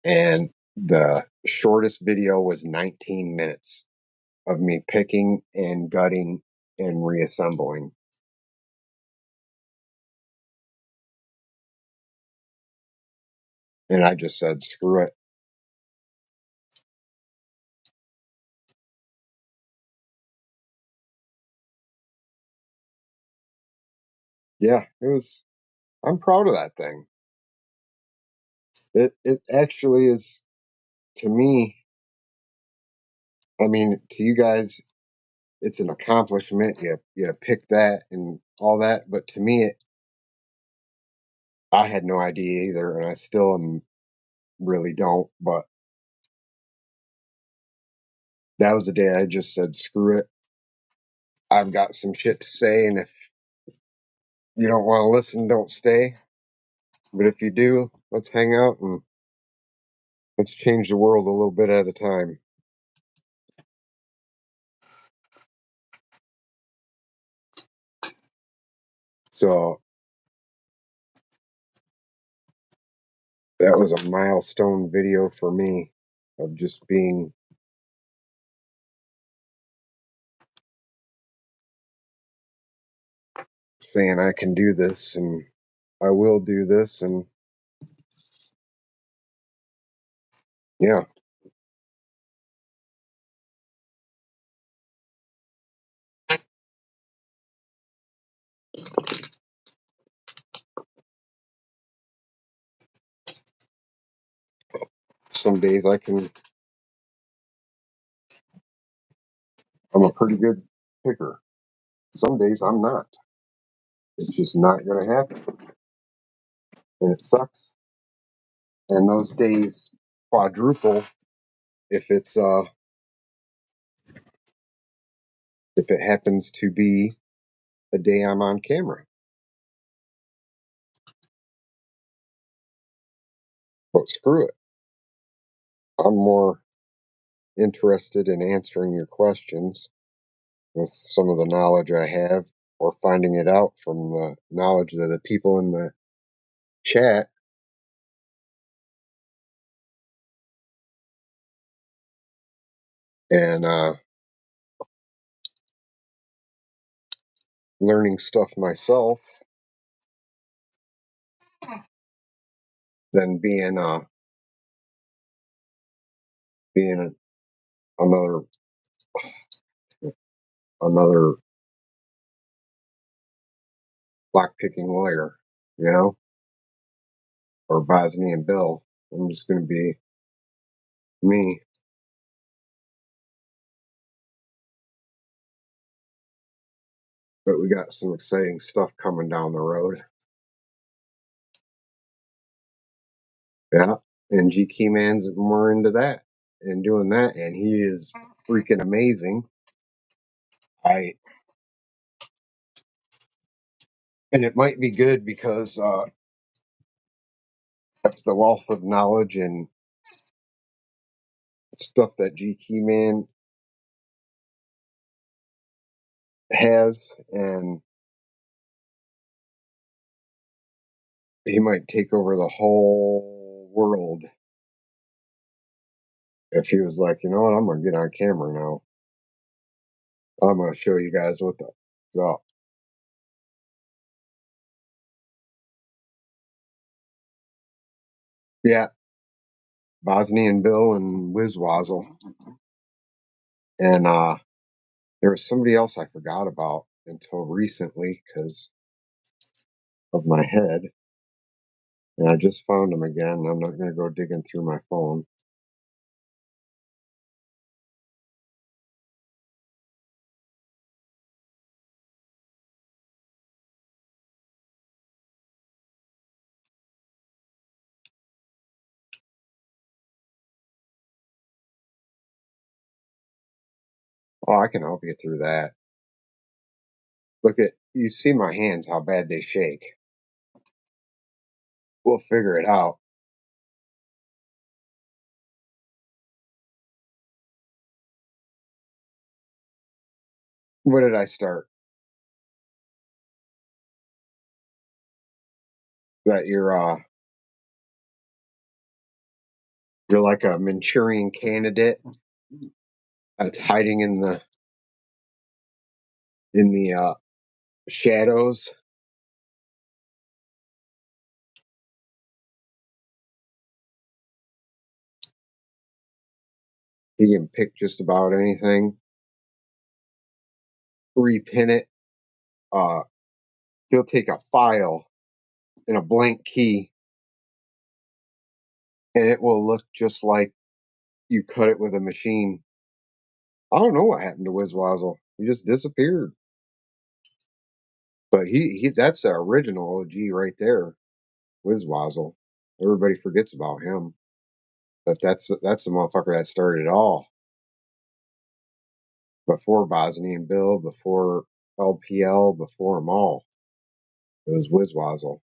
and the shortest video was 19 minutes of me picking and gutting and reassembling. And I just said, screw it. Yeah, I'm proud of that thing. It actually is, to me, I mean, to you guys, it's an accomplishment. You pick that and all that, but to me, I had no idea either, and I still really don't. But that was the day I just said, screw it. I've got some shit to say, and if you don't want to listen, don't stay. But if you do, let's hang out and let's change the world a little bit at a time. So that was a milestone video for me of just saying I can do this and I will do this, and yeah, some days I'm a pretty good picker. Some days I'm not. It's just not going to happen, and it sucks. And those days quadruple if if it happens to be a day I'm on camera. But screw it. I'm more interested in answering your questions with some of the knowledge I have, or finding it out from the knowledge of the people in the chat. And learning stuff myself than being another another lock-picking lawyer, you know, or Bosnian Bill. I'm just going to be me. But we got some exciting stuff coming down the road. Yeah. And G Keyman's more into that and doing that, and he is freaking amazing. I And it might be good because that's the wealth of knowledge and stuff that G Keyman has, and he might take over the whole world if he was like, you know what, I'm gonna get on camera now. I'm gonna show you guys what the so yeah, Bosnian Bill and Wizwazzle. And there was somebody else I forgot about until recently because of my head. And I just found him again. I'm not gonna go digging through my phone. Oh, I can help you through that. Look at you see my hands, how bad they shake. We'll figure it out. What did I start? That you're like a Manchurian candidate that's hiding in the shadows. He can pick just about anything, repin it. Uh, he'll take a file and a blank key, and it will look just like you cut it with a machine. I don't know what happened to Wizwazzle. He just disappeared. But he that's the original OG right there. Wizwazzle. Everybody forgets about him. But that's the motherfucker that started it all. Before Bosnian Bill, before LPL, before them all. It was Wizwazzle.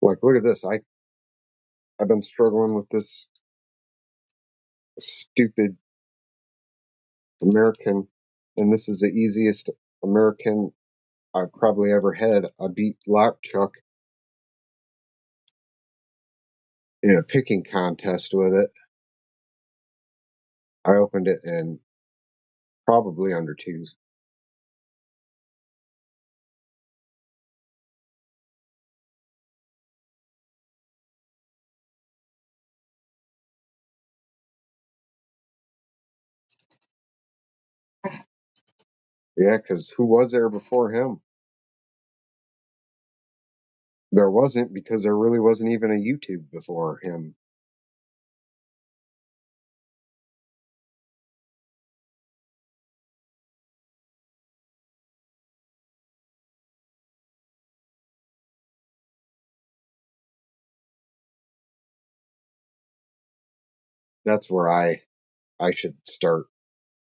Like, look at this. I've been struggling with this stupid American, and this is the easiest American I've probably ever had. I beat Lockchuck in a picking contest with it. I opened it in probably under twos. Yeah, because who was there before him? There wasn't, because there really wasn't even a YouTube before him. That's where I should start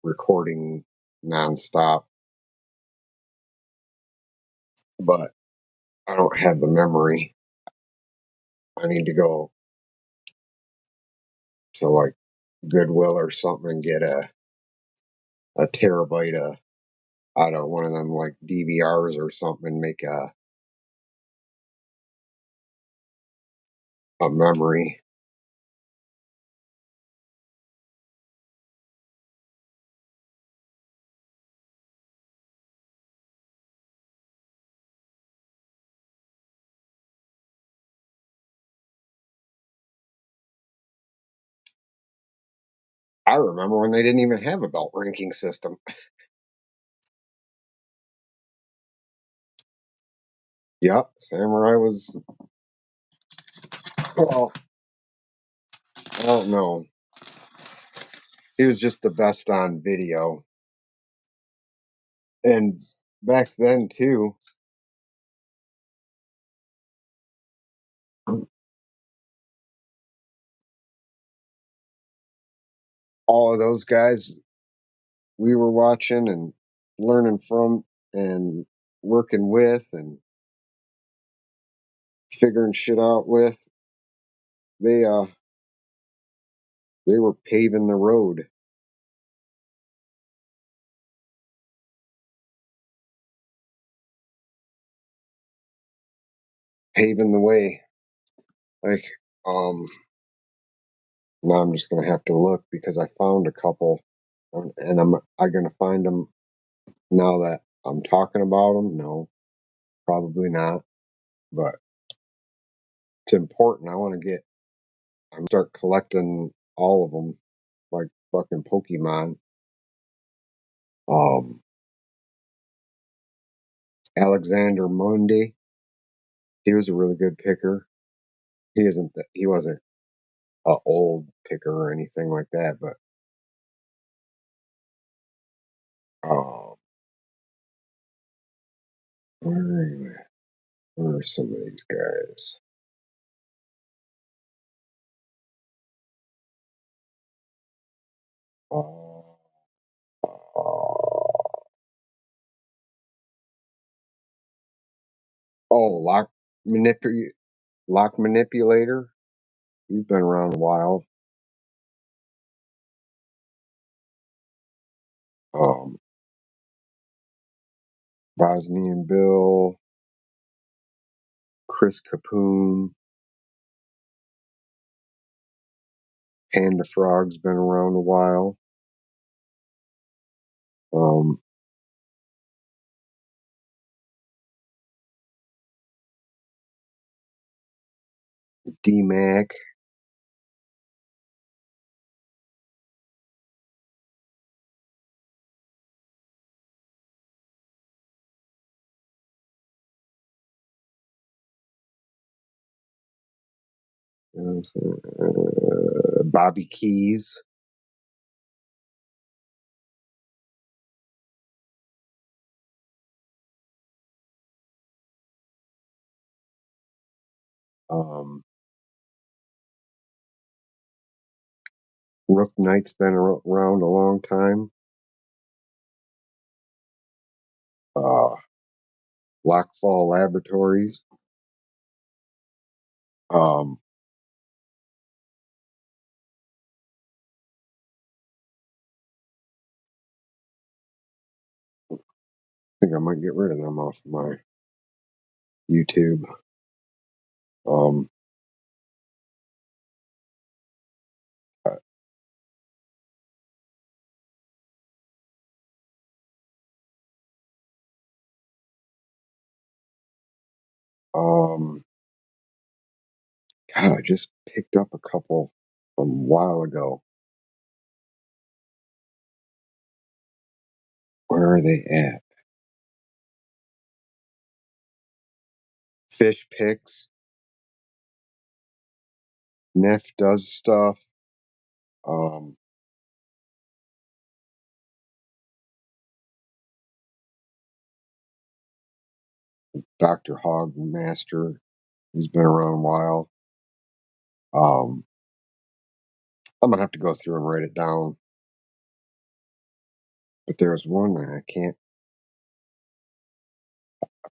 recording nonstop, but I don't have the memory. I need to go to like Goodwill or something and get a terabyte out of one of them like DVRs or something and make a memory. I remember when they didn't even have a belt ranking system. Yep, Samurai was, well, I don't know. He was just the best on video. And back then too, all of those guys we were watching and learning from and working with and figuring shit out with, they they were paving the road. Paving the way. Like, now I'm just gonna have to look because I found a couple, and I gonna find them now that I'm talking about them. No, probably not, but it's important. I want to get. I'm start collecting all of them, like fucking Pokemon. Um, Alexander Mundy. He was a really good picker. He wasn't a old picker or anything like that, but um, where are some of these guys? Uh, oh, manipu- lock manipulator. He's been around a while. Um, Bosnian Bill, Chris Capoon, Panda Frog's been around a while. Um, D Mac. Bobby Keys. Rook Knight's been around a long time. Lockfall Laboratories. I think I might get rid of them off my YouTube. Um, um, God, I just picked up a couple from a while ago. Where are they at? Fish Picks. Neff does stuff. Dr. Hog Master. He's been around a while. I'm gonna have to go through and write it down. But there's one that I can't.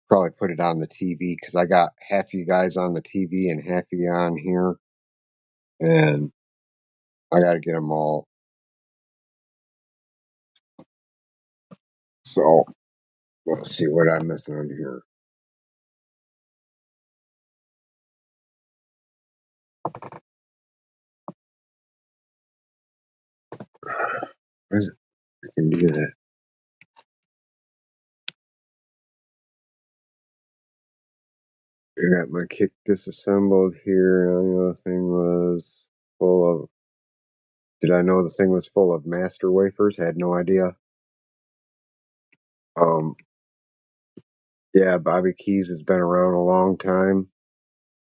Probably put it on the TV because I got half you guys on the TV and half you on here, and I got to get them all. So let's see what I'm missing on here. Where is it? I can do that. I got my kick disassembled here. I know the thing was full of. Did I know the thing was full of master wafers? Had no idea. Yeah, Bobby Keys has been around a long time.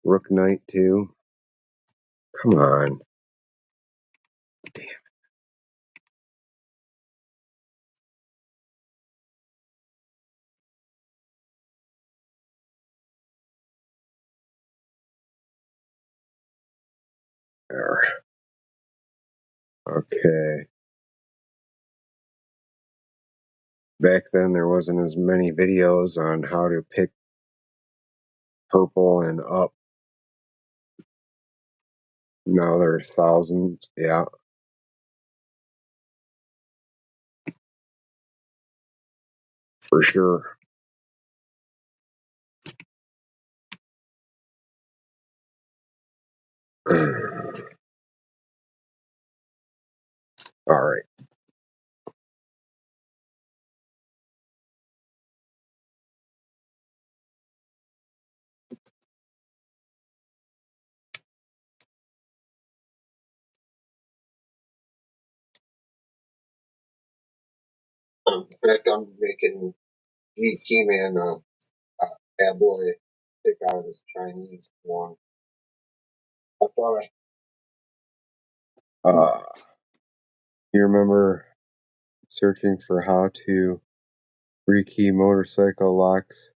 Rook Knight too. Come on. Damn. There. Okay. Back then there wasn't as many videos on how to pick purple and up. Now there's thousands. Yeah. For sure. All right. In fact, I'm making G Keyman tabloid pick out of this Chinese one. I thought you remember searching for how to rekey motorcycle locks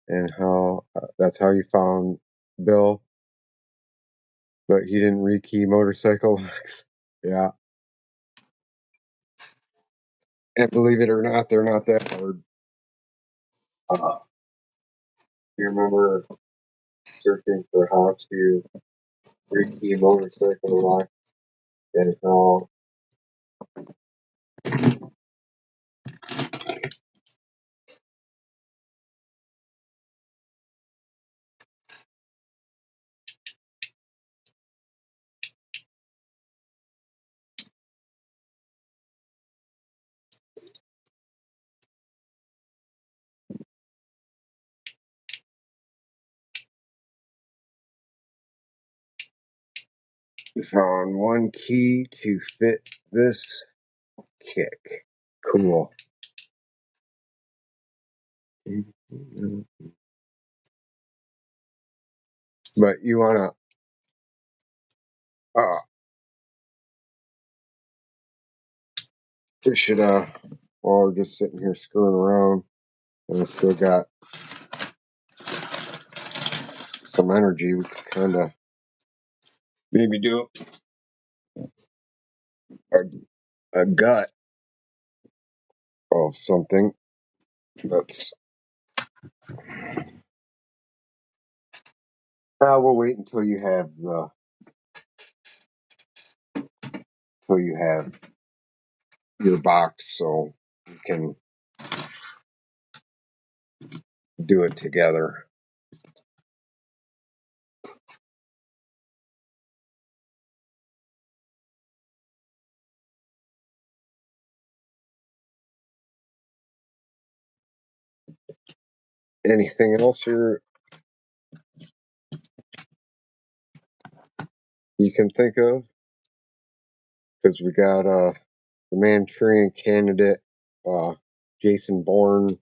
and how that's how you found Bill, but he didn't rekey motorcycle locks. Yeah. And believe it or not, they're not that hard. You remember searching for how to rekey motorcycle locks and how we found one key to fit this kick. Cool. But you wanna we should while we're just sitting here screwing around and I still got some energy, we could kind of maybe do a gut of something that's. We'll wait until you have your box, so you can do it together. Anything else you can think of? Because we got the Manchurian Candidate, Jason Bourne,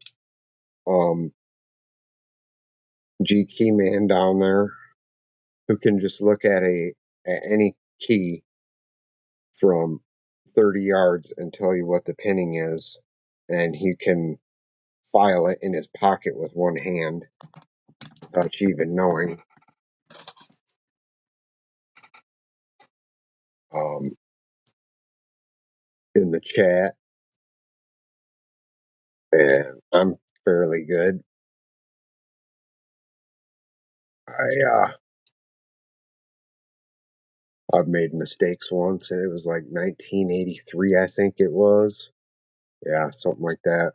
G Key Man down there, who can just look at any key from 30 yards and tell you what the pinning is, and he can file it in his pocket with one hand without you even knowing. In the chat, and I'm fairly good. I've made mistakes once, and it was like 1983, I think it was. Yeah, something like that.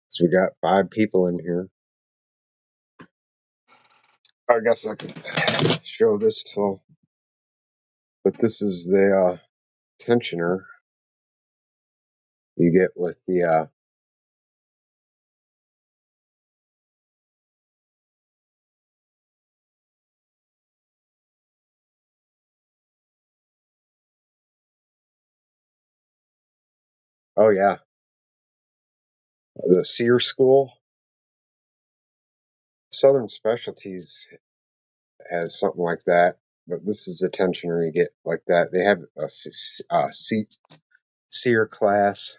So we got 5 people in here. I guess I can show this till, but this is the tensioner you get with the. Oh yeah, the Sear School. Southern Specialties has something like that, but this is the tensioner you get like that. They have a Sear class.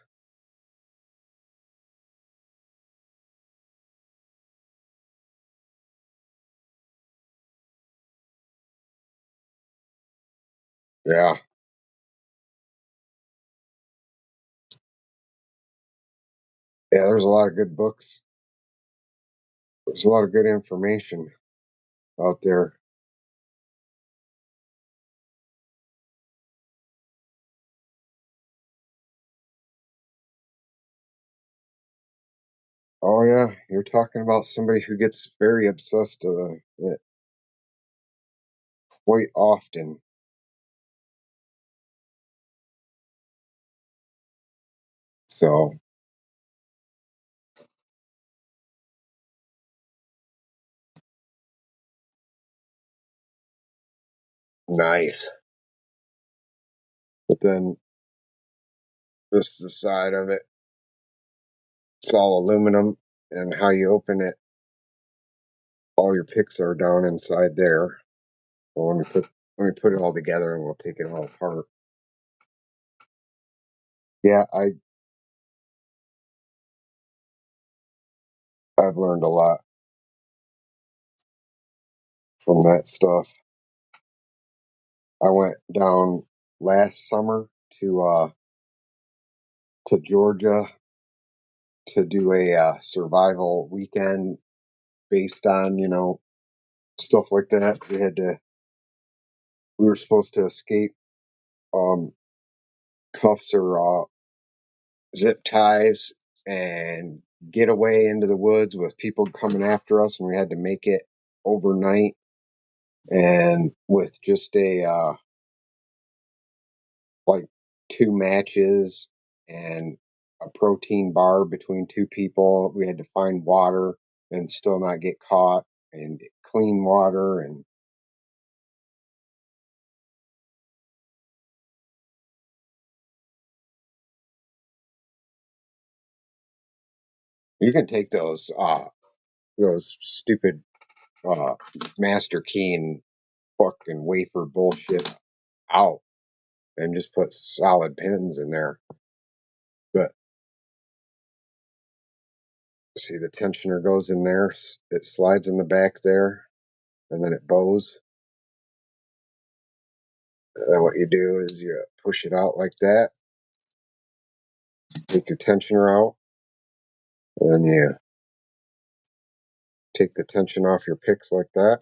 Yeah. Yeah, there's a lot of good books. There's a lot of good information out there. Oh yeah, you're talking about somebody who gets very obsessed it quite often. So nice. But then this is the side of it. It's all aluminum, and how you open it, all your picks are down inside there. Well, let me put it all together, and we'll take it all apart. Yeah, I've learned a lot from that stuff. I went down last summer to Georgia to do a survival weekend based on stuff like that. We were supposed to escape um, cuffs or zip ties and get away into the woods with people coming after us, and we had to make it overnight, and with just a like 2 matches and a protein bar between 2 people. We had to find water and still not get caught, and clean water. And you can take those stupid uh master key and fucking wafer bullshit out and just put solid pins in there. But see, the tensioner goes in there, it slides in the back there, and then it bows. And then what you do is you push it out like that, take your tensioner out, and then you take the tension off your picks like that.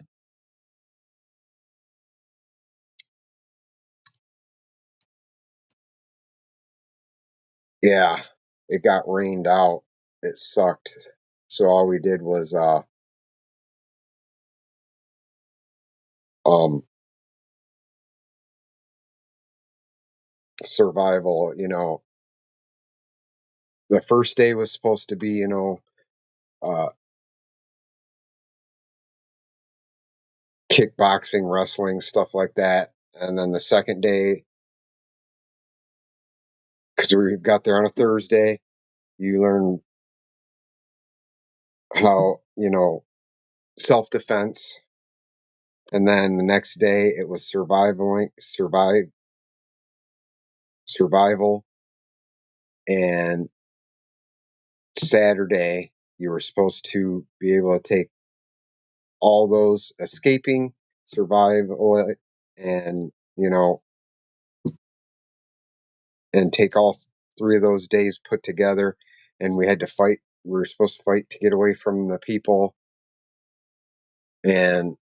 Yeah, it got rained out. It sucked. So all we did was um survival, the first day was supposed to be, uh kickboxing, wrestling, stuff like that. And then the second day, because we got there on a Thursday, you learn how, self-defense. And then the next day it was survival. And Saturday you were supposed to be able to take all those escaping, survival, and and take all three of those days put together. And we had to fight. We were supposed to fight to get away from the people, and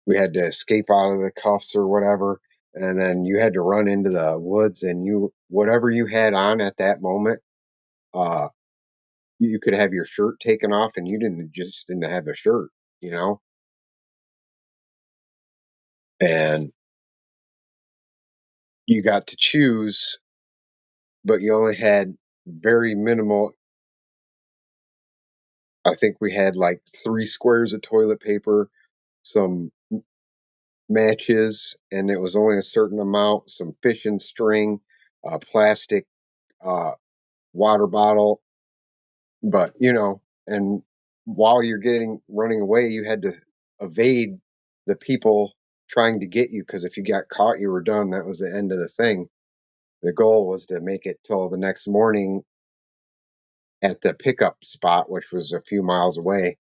we had to escape out of the cuffs or whatever. And then you had to run into the woods, and whatever you had on at that moment, uh, you could have your shirt taken off, and you didn't have a shirt, you know. And you got to choose, but you only had very minimal. I think we had like 3 squares of toilet paper, some matches, and it was only a certain amount, some fishing string, a plastic uh, water bottle. But, and while you're running away, you had to evade the people trying to get you, because if you got caught, you were done. That was the end of the thing. The goal was to make it till the next morning at the pickup spot, which was a few miles away.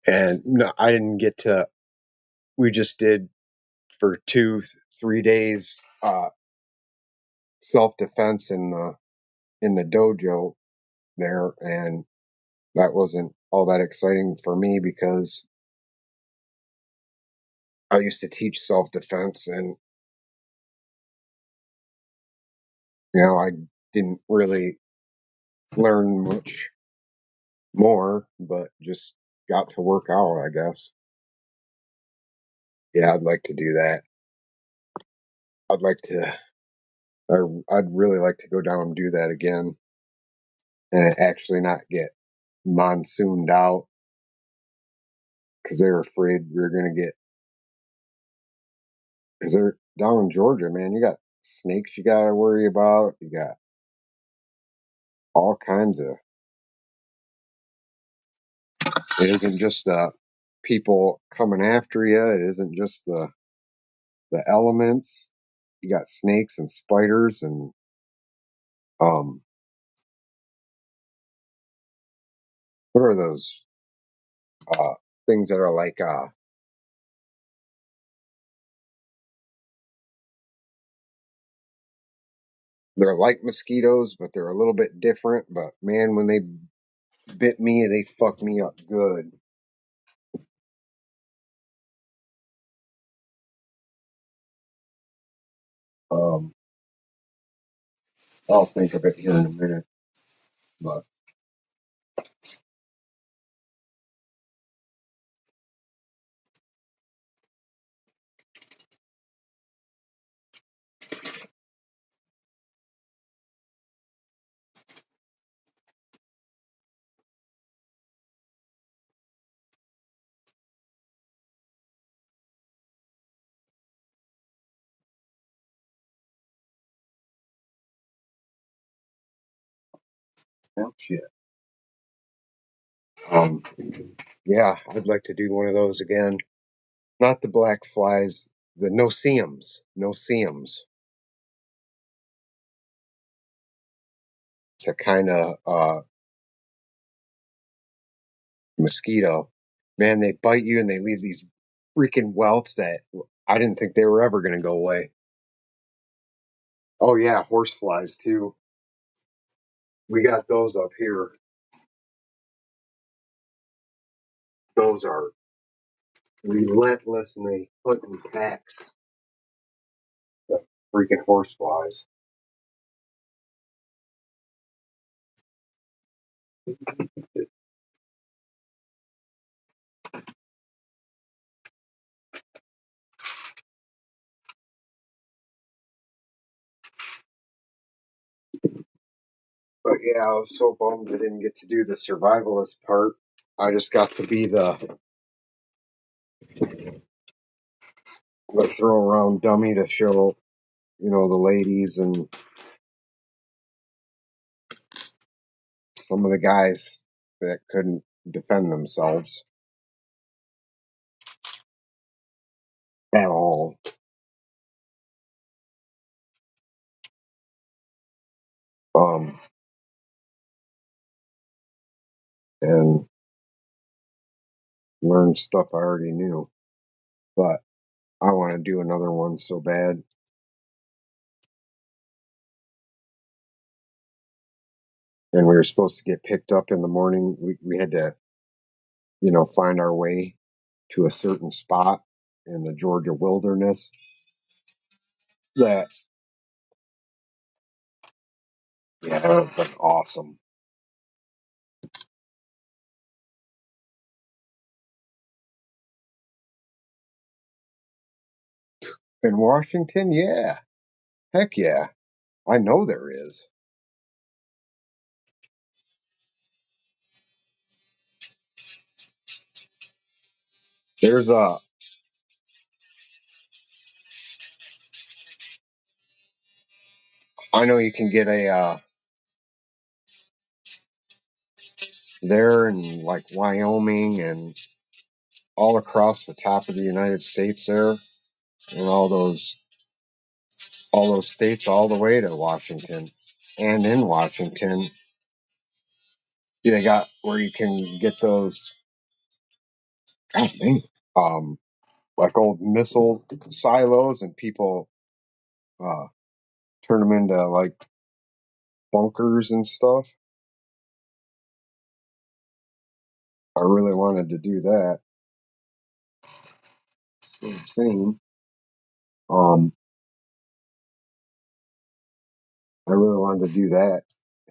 And no, I didn't get to, we just did for 2-3 days self defense in the dojo there, and that wasn't all that exciting for me because I used to teach self defense, and I didn't really learn much more, but just got to work out, I guess. Yeah, I'd like to do that. I'd like to. I'd really like to go down and do that again, and actually not get monsooned out because they were afraid we were going to get, because they're down in Georgia, man. You got snakes you got to worry about. You got all kinds of. It isn't just the people coming after you. It isn't just the elements. You got snakes and spiders and um. What are those uh things that are like they're like mosquitoes, but they're a little bit different. But man, when they bit me, they fucked me up good. Um, I'll think of it here in a minute. But oh shit. Um, yeah, I'd like to do one of those again. Not the black flies, the no-see-ums. No-see-ums. It's a kind of mosquito. Man, they bite you and they leave these freaking welts that I didn't think they were ever going to go away. Oh yeah, horse flies too. We got those up here. Those are relentless and they hunt in packs. The freaking horse flies. But yeah, I was so bummed I didn't get to do the survivalist part. I just got to be the throw around dummy to show, the ladies and some of the guys that couldn't defend themselves at all. Um, and learned stuff I already knew. But I want to do another one so bad. And we were supposed to get picked up in the morning. We had to, find our way to a certain spot in the Georgia wilderness that, yeah, that's awesome. In Washington, yeah. Heck yeah. I know there is. There's I know you can get a, there in like Wyoming and all across the top of the United States there, and all those states all the way to Washington. And in Washington, they got where you can get those, God dang, like old missile silos, and people uh, turn them into like bunkers and stuff. I really wanted to do that. It's insane. Um, I really wanted to do that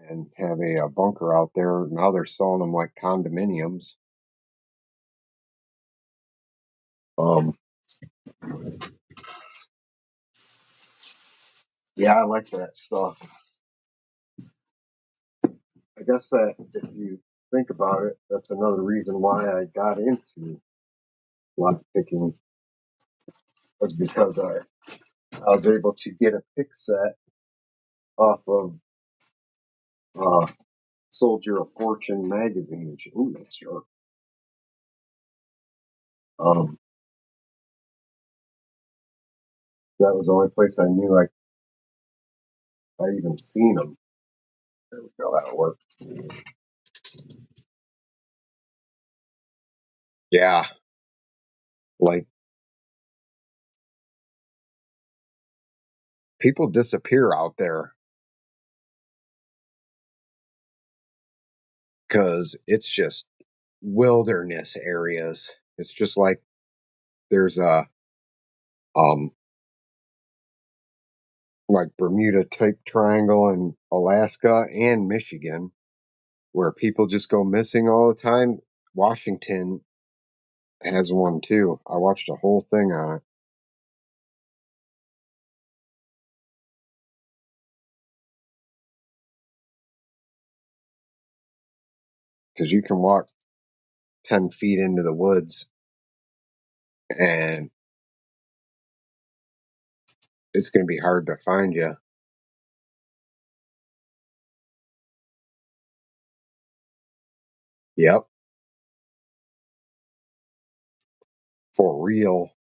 and have a bunker out there. Now they're selling them like condominiums. Um, yeah, I like that stuff. I guess that if you think about it, that's another reason why I got into lock picking, was because I was able to get a pick set off of uh, Soldier of Fortune magazine. Ooh, that's sharp. That was the only place I knew I even seen them. There we go, that'll work. Yeah, like people disappear out there because it's just wilderness areas. It's just like there's a um like Bermuda type triangle in Alaska and Michigan where people just go missing all the time. Washington has one too. I watched a whole thing on it because you can walk 10 feet into the woods and it's going to be hard to find you. Yep, for real.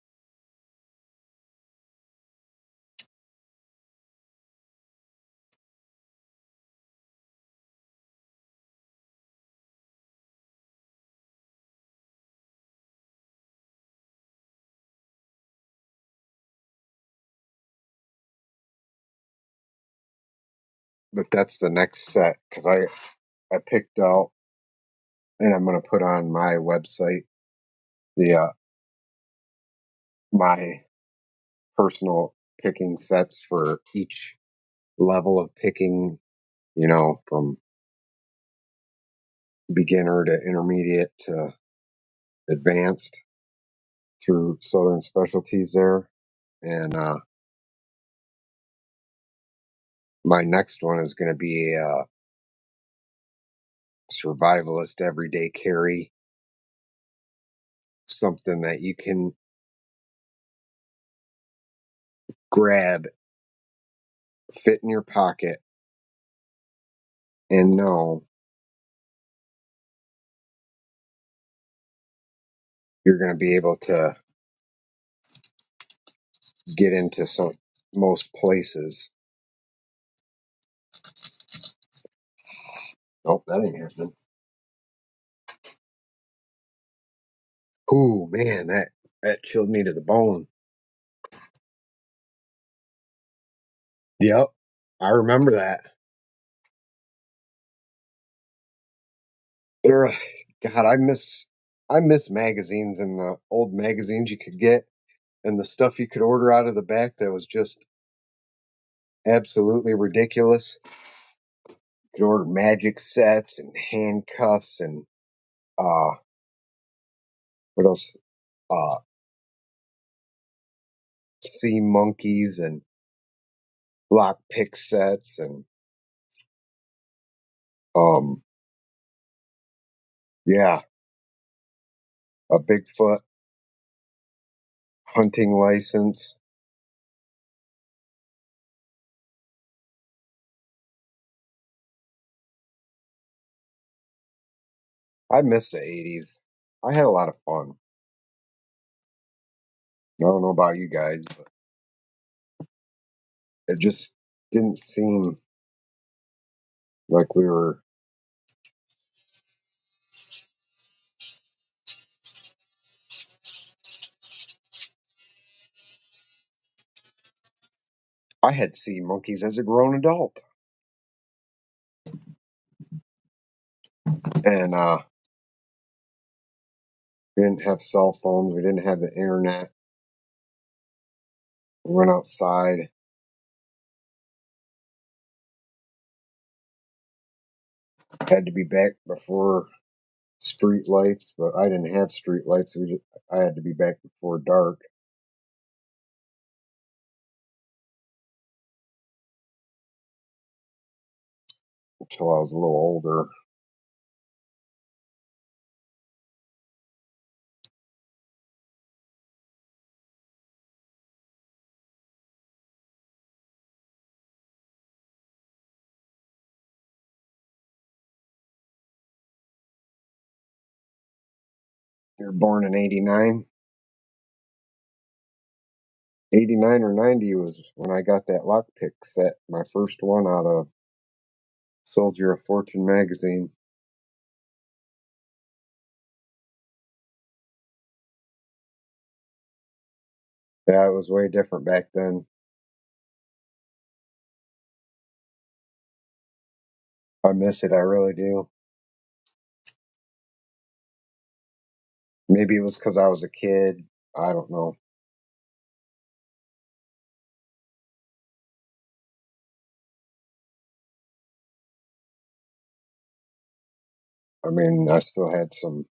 but that's the next set because I picked out, and I'm gonna put on my website the my personal picking sets for each level of picking. You know, from beginner to intermediate to advanced through Southern Specialties there, and my next one is going to be a survivalist everyday carry, something that you can grab, fit in your pocket, and know you're going to be able to get into most places. Nope, that ain't happening. Ooh, man, that chilled me to the bone. Yep, I remember that. Ugh, God, I miss magazines and the old magazines you could get and the stuff you could order out of the back that was just absolutely ridiculous. You could order magic sets and handcuffs and uh what else? Uh sea monkeys and lock pick sets and um yeah, a Bigfoot hunting license. I miss the 80s. I had a lot of fun. I don't know about you guys, but it just didn't seem like we were. I had sea monkeys as a grown adult. And we didn't have cell phones, we didn't have the internet. We went outside. Had to be back before street lights, but I didn't have street lights. I had to be back before dark until I was a little older. You were born in 89. 89 or 90 was when I got that lockpick set, my first one out of Soldier of Fortune magazine. Yeah, it was way different back then. I miss it, I really do. Maybe it was because I was a kid. I don't know. I mean, I still had some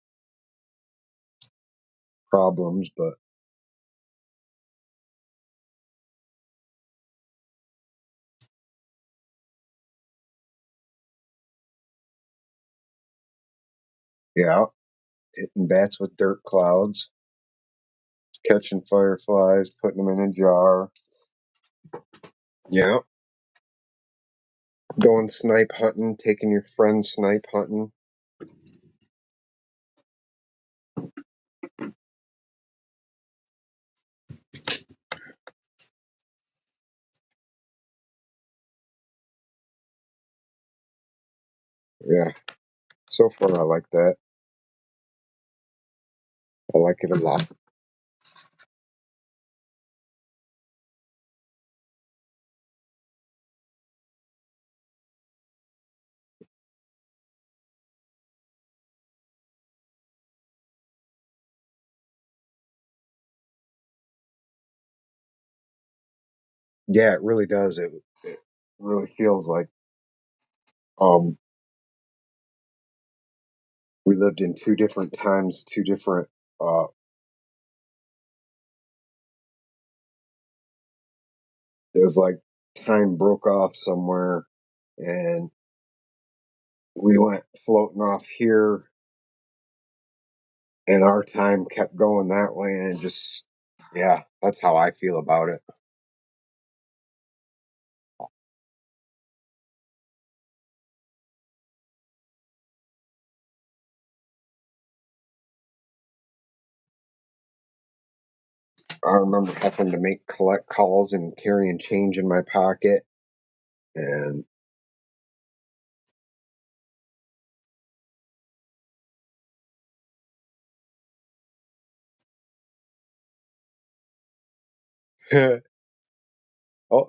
problems, but yeah, hitting bats with dirt clouds, catching fireflies, putting them in a jar. Yeah, going snipe hunting, taking your friends snipe hunting. Yeah, so far I like that. I like it a lot. Yeah, it really does. It really feels like um we lived in two different times, two different uh it was like time broke off somewhere and we went floating off here and our time kept going that way and it just yeah, that's how I feel about it. I remember having to make collect calls and carrying change in my pocket and oh,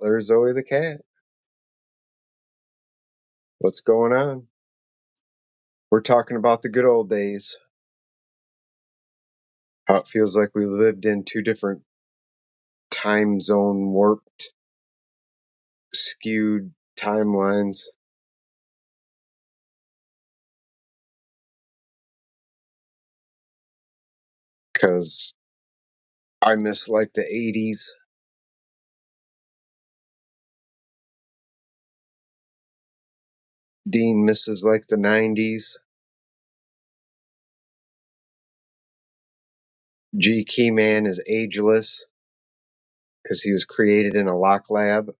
there's Zoe the cat. What's going on? We're talking about the good old days. How it feels like we lived in two different time zone warped, skewed timelines. Because I miss like the 80s. Dean misses like the 90s. G Keyman is ageless because he was created in a lock lab.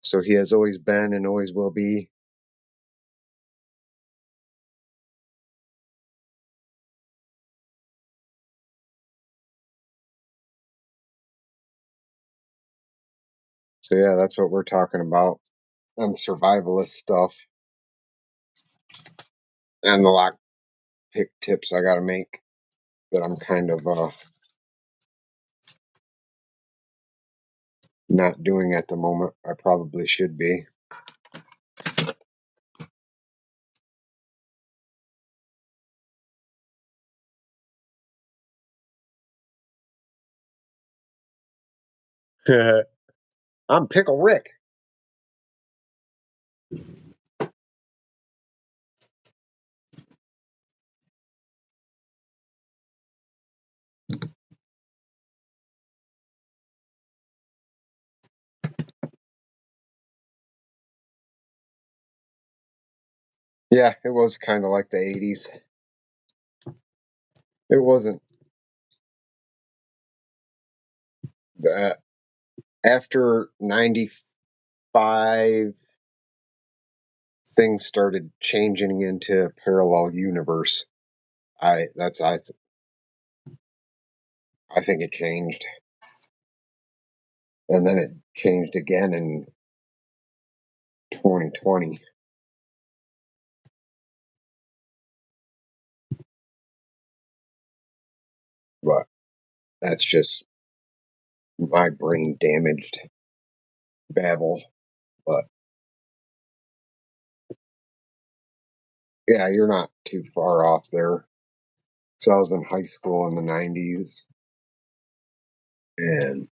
So he has always been and always will be. So yeah, that's what we're talking about. And survivalist stuff. And the lock pick tips I gotta make that I'm kind of not doing at the moment. I probably should be. I'm Pickle Rick. Yeah, it was kind of like the 80s. It wasn't that. After 95, things started changing into a parallel universe. I think it changed. And then it changed again in 2020. But that's just my brain damaged babble. But yeah, you're not too far off there. So I was in high school in the 90s and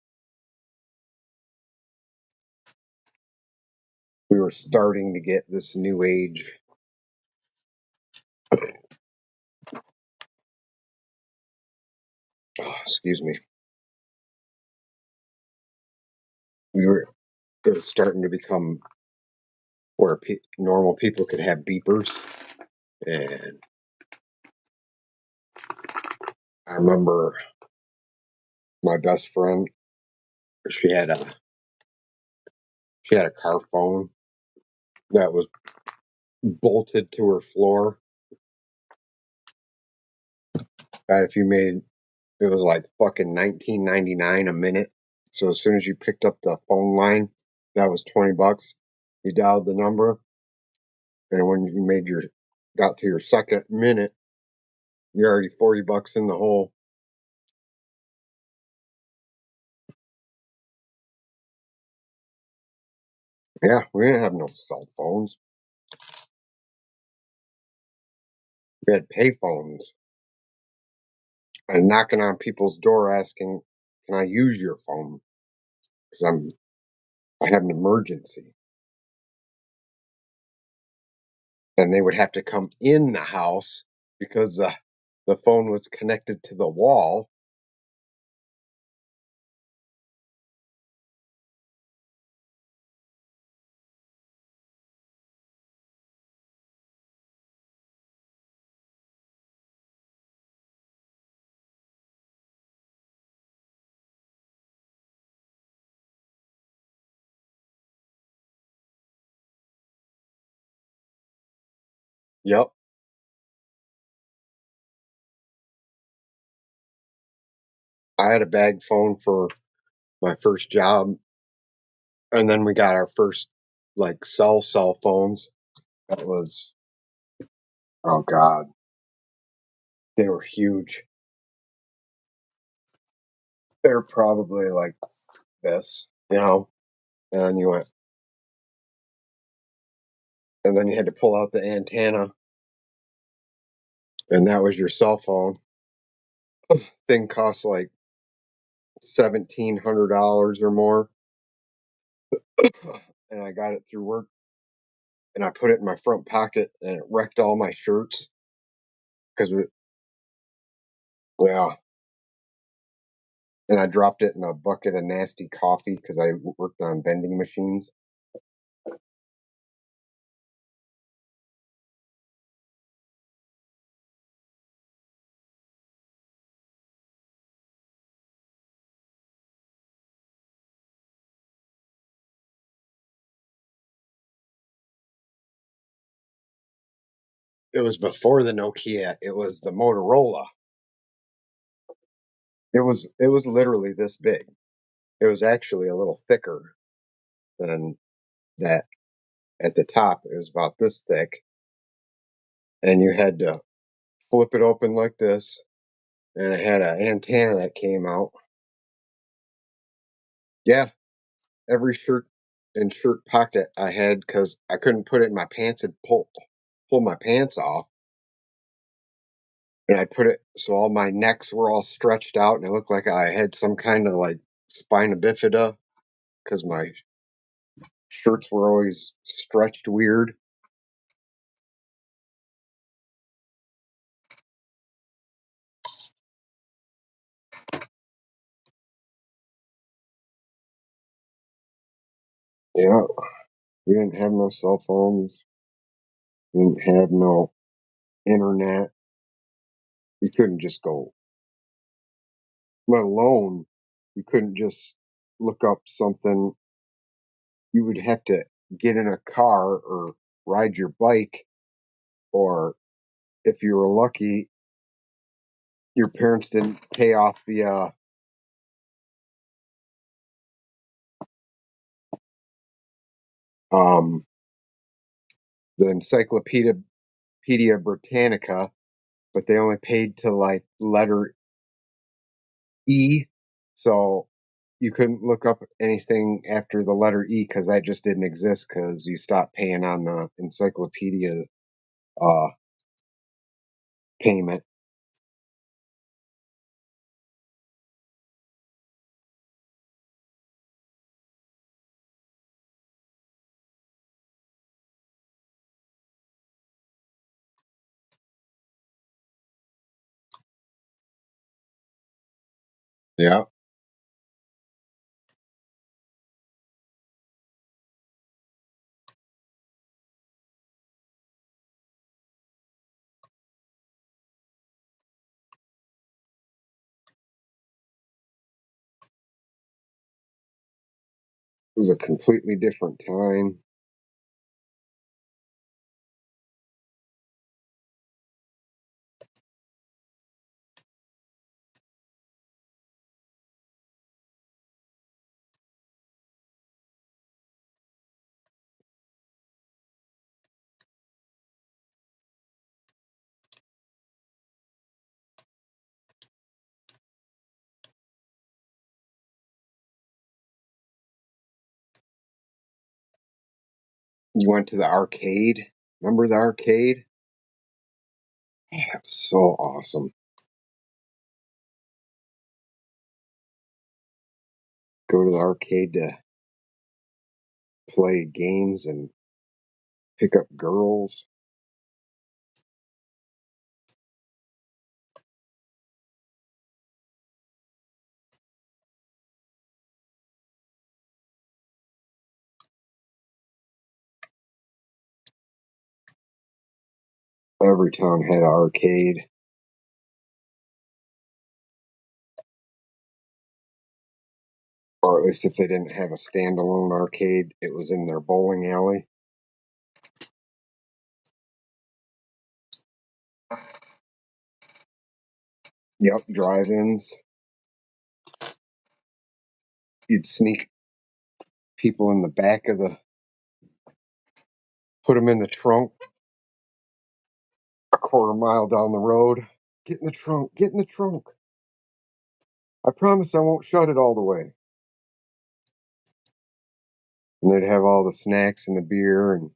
we were starting to get this new age. Oh, excuse me. We were It was starting to become where normal people could have beepers. And I remember my best friend, she had a she had a car phone that was bolted to her floor. That if you made it was like fucking 19.99 a minute. So as soon as you picked up the phone line, that was $20. You dialed the number, and when you made your got to your second minute, you're already $40 in the hole. Yeah, we didn't have no cell phones. We had pay phones and knocking on people's door asking, can I use your phone? Because I have an emergency. And they would have to come in the house because the phone was connected to the wall. Yep. I had a bag phone for my first job, and then we got our first like cell phones. That was, oh god, they were huge. They're probably like this, and you went, and then you had to pull out the antenna, and that was your cell phone. Thing cost like $1,700 or more, and I got it through work, and I put it in my front pocket, and it wrecked all my shirts because yeah, and I dropped it in a bucket of nasty coffee because I worked on vending machines. It was before the Nokia. It was the Motorola. It was literally this big. It was actually a little thicker than that at the top. It was about this thick, and you had to flip it open like this, and it had an antenna that came out. Yeah, every shirt and shirt pocket I had because I couldn't put it in my pants and pull my pants off. And I put it so all my necks were all stretched out, and it looked like I had some kind of like spina bifida because my shirts were always stretched weird. Yeah, we didn't have no cell phones. We didn't have no internet. You couldn't just go, let alone you couldn't just look up something. You would have to get in a car or ride your bike, or if you were lucky, your parents didn't pay off um the Encyclopedia Britannica, but they only paid to like letter E, so you couldn't look up anything after the letter E because that just didn't exist because you stopped paying on the encyclopedia uh, payment. Yeah, it was a completely different time. You went to the arcade. Remember the arcade? That was so awesome. go to the arcade to play games and pick up girls. Every town had an arcade, or at least if they didn't have a standalone arcade, it was in their bowling alley. Yep, drive-ins. You'd sneak people in the back of put them in the trunk a quarter mile down the road. Get in the trunk, get in the trunk. I promise I won't shut it all the way. And they'd have all the snacks and the beer and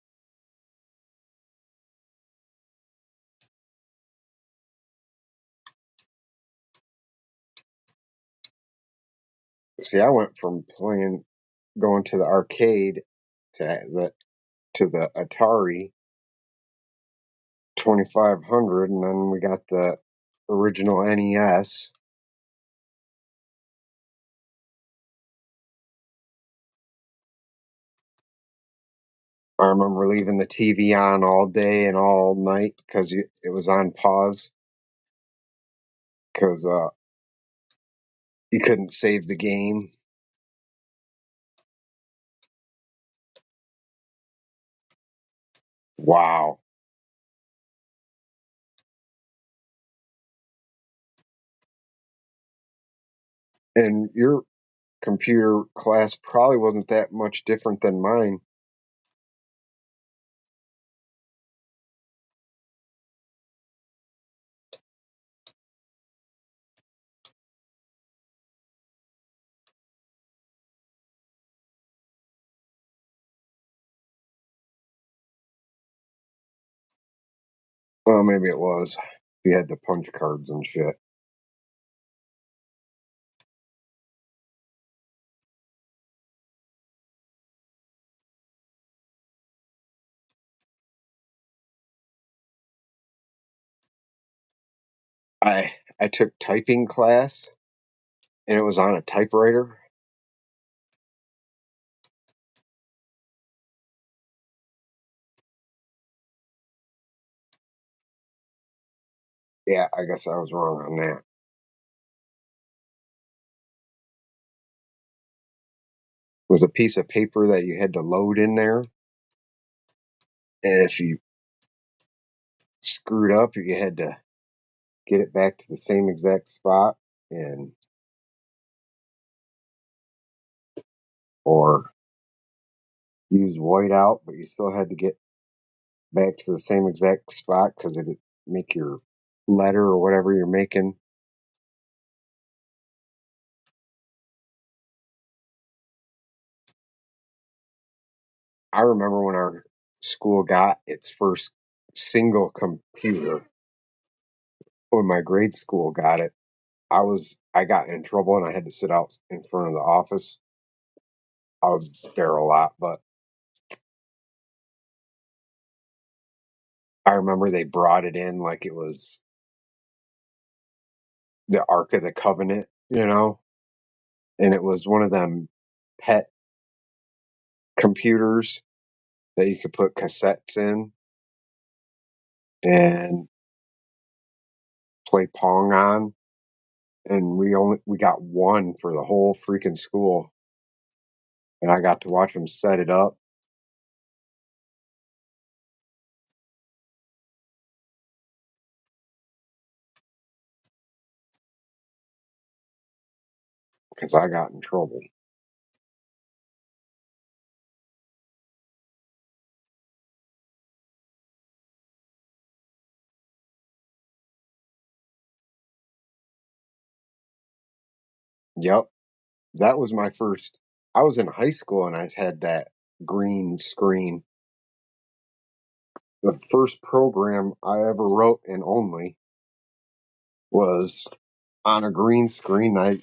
see, I went from going to the arcade to the Atari 2500, and then we got the original NES. I remember leaving the TV on all day and all night because it was on pause because you couldn't save the game. Wow. And your computer class probably wasn't that much different than mine. Well, maybe it was. You had the punch cards and shit. I took typing class and it was on a typewriter. Yeah, I guess I was wrong on that. It was a piece of paper that you had to load in there. And if you screwed up, you had to get it back to the same exact spot and or use whiteout, but you still had to get back to the same exact spot because it'd make your letter or whatever you're making. I remember when our school got its first single computer. When my grade school got it, I got in trouble and I had to sit out in front of the office. I was there a lot, but I remember they brought it in like it was the Ark of the Covenant, and it was one of them pet computers that you could put cassettes in and play Pong on. And we got one for the whole freaking school, and I got to watch them set it up. Because I got in trouble. Yep, that was my first. I was in high school and I had that green screen. The first program I ever wrote and only was on a green screen.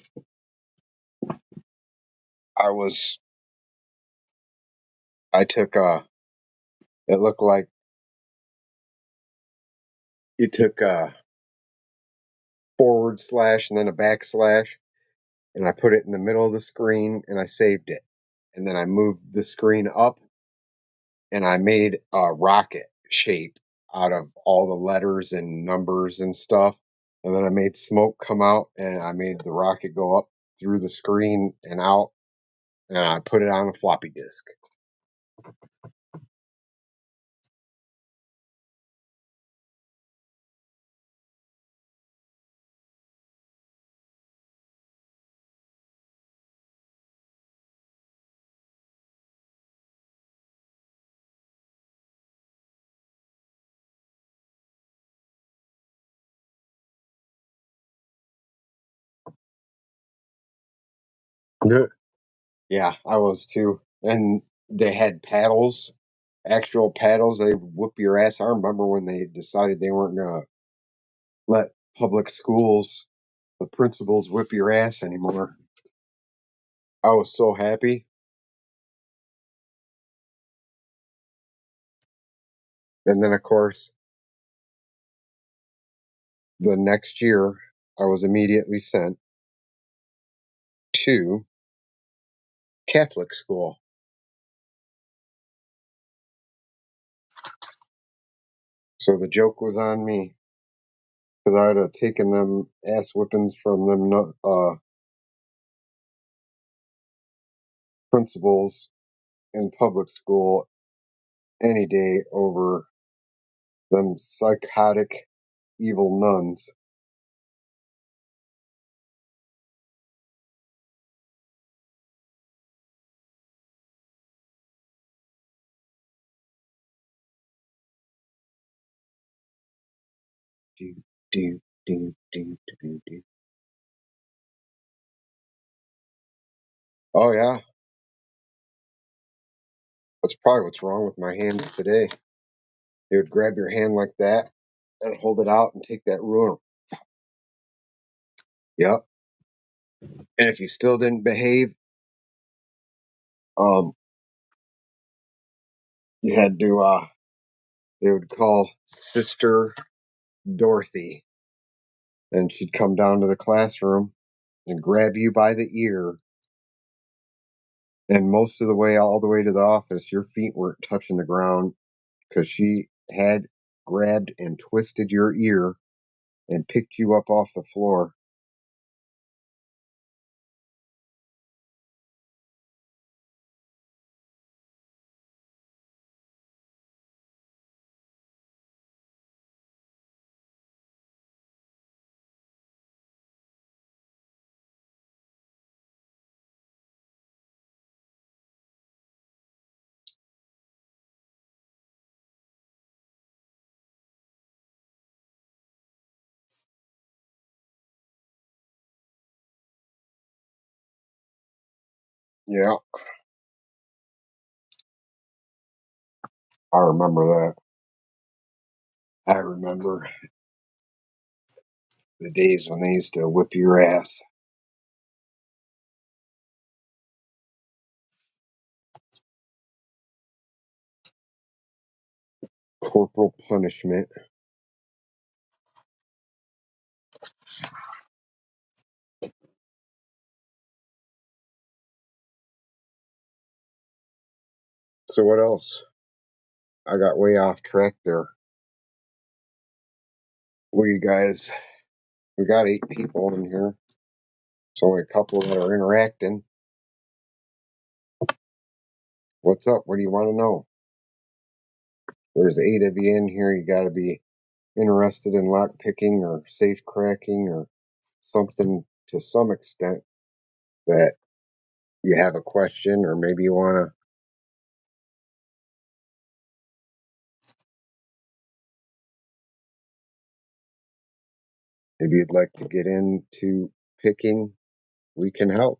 I took it looked like you took a forward slash and then a backslash, and I put it in the middle of the screen and I saved it. And then I moved the screen up and I made a rocket shape out of all the letters and numbers and stuff. And then I made smoke come out and I made the rocket go up through the screen and out. And I put it on a floppy disk. Yeah, I was too. And they had paddles, actual paddles. They whoop your ass. I remember when they decided they weren't going to let public schools, the principals, whip your ass anymore. I was so happy. And then, of course, the next year, I was immediately sent to Catholic school. So the joke was on me because I'd have taken them ass whippings from them principals in public school any day over them psychotic, evil nuns. Do, do, do. Oh, yeah. That's probably what's wrong with my hands today. They would grab your hand like that and hold it out and take that ruler. Yep. And if you still didn't behave, um, you had to, they would call Sister Dorothy, and she'd come down to the classroom and grab you by the ear. And most of the way, all the way to the office, your feet weren't touching the ground because she had grabbed and twisted your ear and picked you up off the floor. Yeah, I remember that. I remember the days when they used to whip your ass. Corporal punishment. So what else? I got way off track there. What do you guys? We got 8 people in here. There's only a couple that are interacting. What's up? What do you want to know? There's 8 of you in here. You got to be interested in lock picking or safe cracking or something to some extent that you have a question or maybe you want to. If you'd like to get into picking, we can help.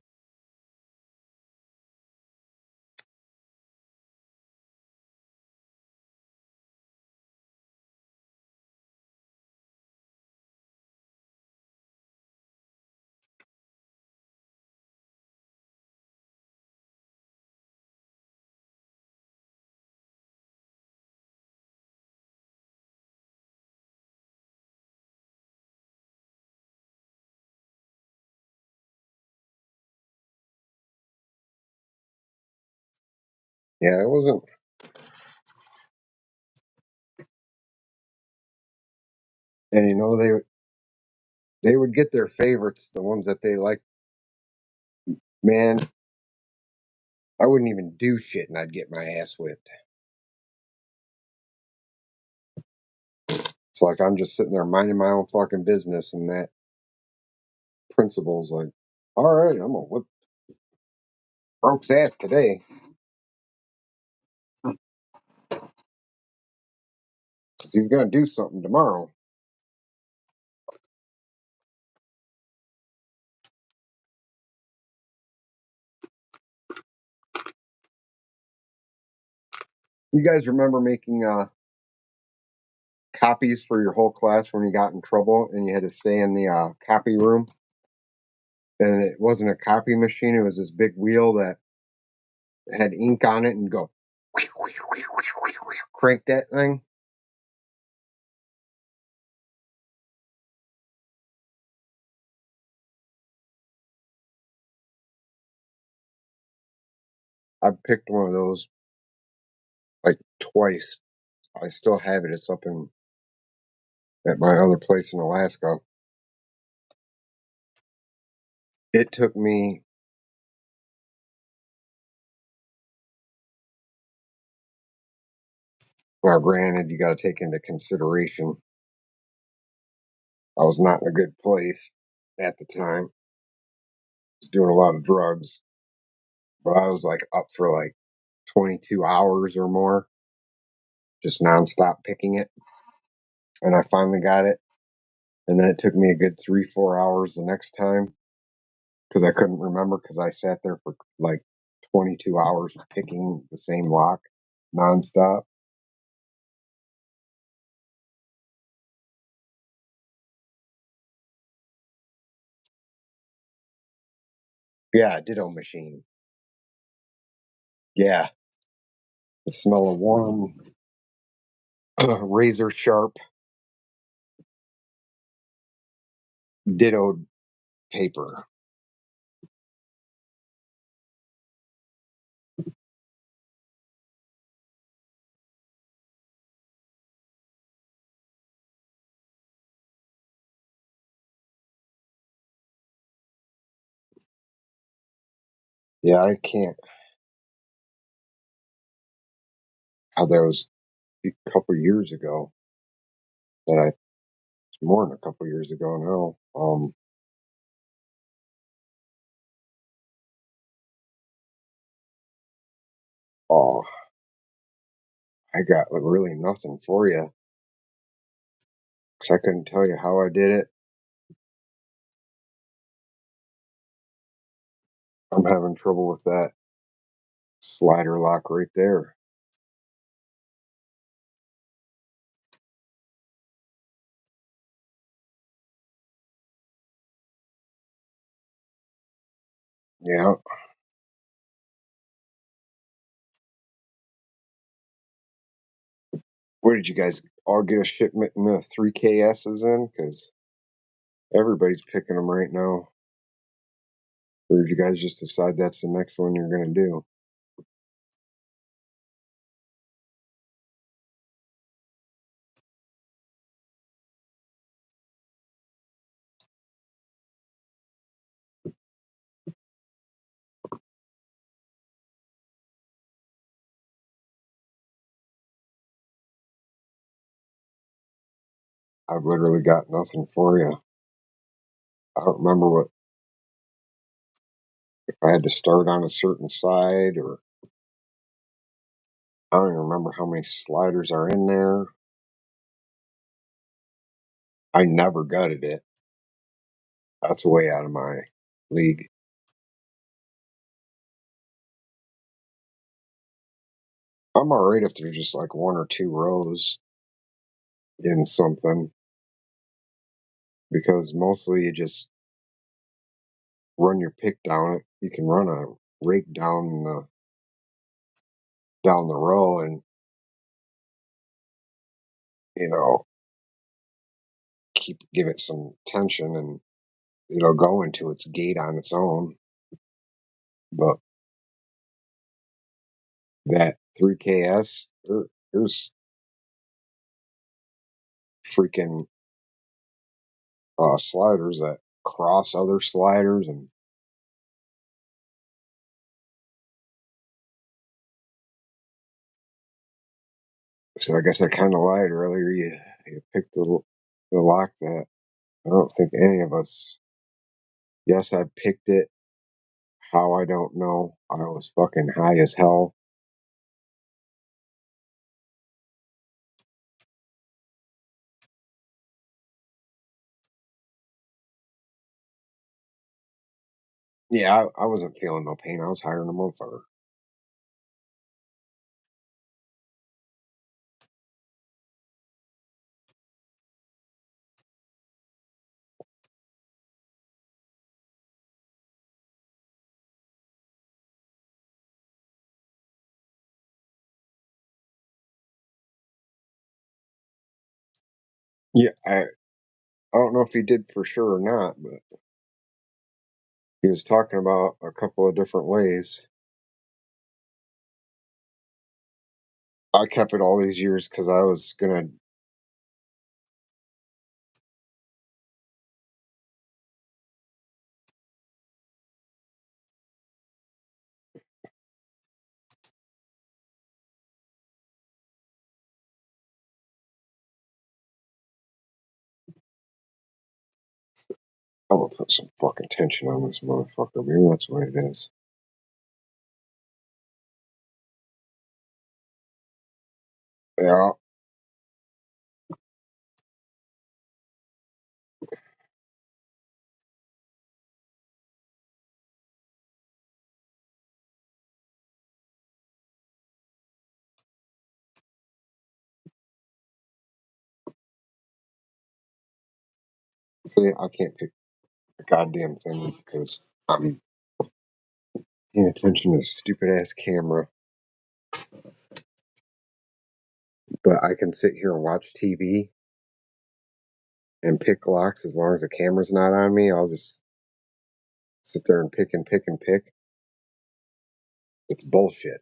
Yeah, it wasn't. And they would get their favorites, the ones that they like. Man, I wouldn't even do shit, and I'd get my ass whipped. It's like I'm just sitting there minding my own fucking business, and that principal's like, "All right, I'm gonna whip Broke's ass today. 'Cause he's gonna do something tomorrow." You guys remember making copies for your whole class when you got in trouble and you had to stay in the copy room? And it wasn't a copy machine; it was this big wheel that had ink on it, and go crank that thing. I picked one of those like twice. I still have it. It's up in at my other place in Alaska. It took me, well, granted, you got to take into consideration I was not in a good place at the time. I was doing a lot of drugs, but I was like up for like 22 hours or more, just nonstop picking it. And I finally got it. And then it took me a good 3, 4 hours the next time because I couldn't remember because I sat there for like 22 hours picking the same lock nonstop. Yeah, ditto machine. Yeah, the smell of warm, razor sharp ditto paper. Yeah, I can't. How that was a couple years ago. That I It's more than a couple years ago now. Oh, I got like, really nothing for you because I couldn't tell you how I did it. I'm having trouble with that slider lock right there. Yeah. Where did you guys all get a shipment in the 3KSs in? Because everybody's picking them right now. Or did you guys just decide that's the next one you're going to do? I've literally got nothing for you. I don't remember what, if I had to start on a certain side, or I don't even remember how many sliders are in there. I never gutted it. That's way out of my league. I'm alright if there's just like one or two rows in something, because mostly you just run your pick down it. You can run a rake down the row, and you know give it some tension, and it'll go into its gate on its own. But that 3KS, there's freaking sliders that cross other sliders, and so I guess I kind of lied earlier. You picked the lock that I don't think any of us. Yes, I picked it. How, I don't know. I was fucking high as hell. Yeah, I wasn't feeling no pain. I was higher than a motherfucker. Yeah, I don't know if he did for sure or not, but he was talking about a couple of different ways. I kept it all these years because I was gonna. I'm gonna put some fucking tension on this motherfucker. Maybe that's what it is. Yeah, see, I can't pick a goddamn thing because I'm paying attention to this stupid ass camera. But I can sit here and watch TV and pick locks as long as the camera's not on me. I'll just sit there and pick and pick and pick. It's bullshit.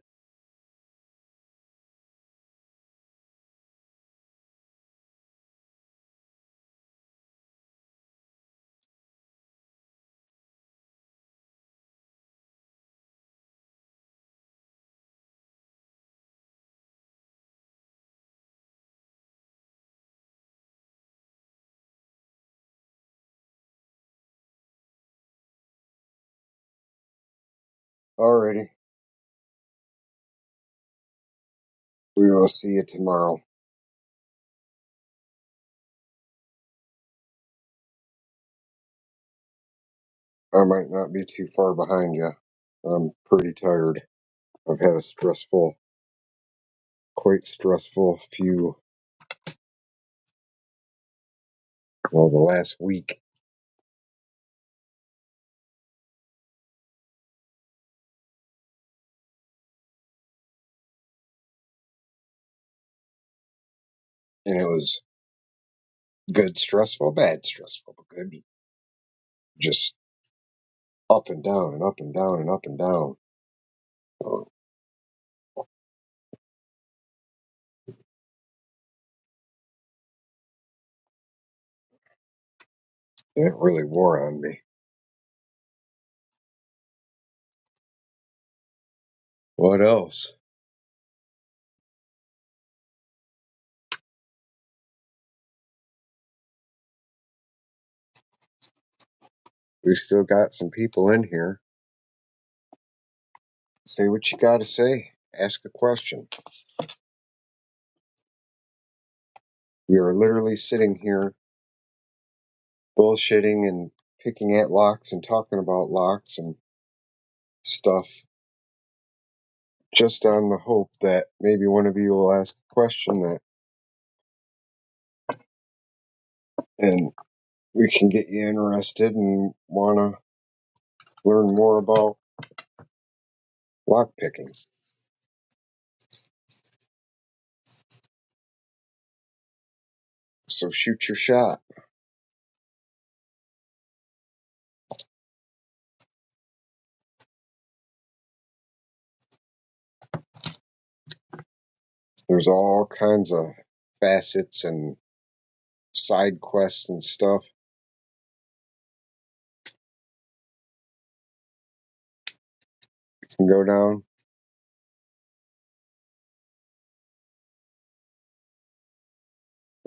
Alrighty. We will see you tomorrow. I might not be too far behind you. I'm pretty tired. I've had a quite stressful the last week. And it was good stressful, bad stressful, but good. Just up and down and up and down and up and down. So it really wore on me. What else? We still got some people in here. Say what you gotta say. Ask a question. We are literally sitting here bullshitting and picking at locks and talking about locks and stuff just on the hope that maybe one of you will ask a question that and we can get you interested and want to learn more about lock picking. So shoot your shot. There's all kinds of facets and side quests and stuff. You can go down.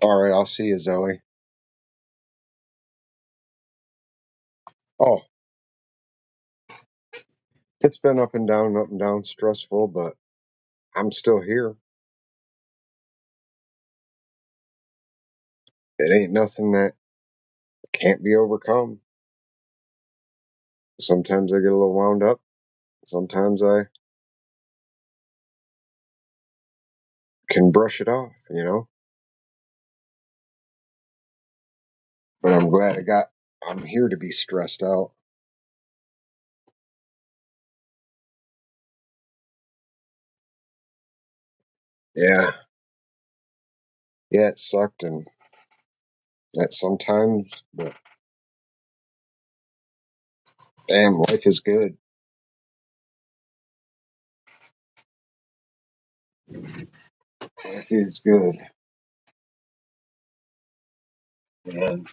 All right, I'll see you, Zoe. Oh, it's been up and down, stressful, but I'm still here. It ain't nothing that can't be overcome. Sometimes I get a little wound up. Sometimes I can brush it off, you know? But I'm glad I'm here to be stressed out. Yeah. Yeah, it sucked and that sometimes, but damn, life is good. Life is good. And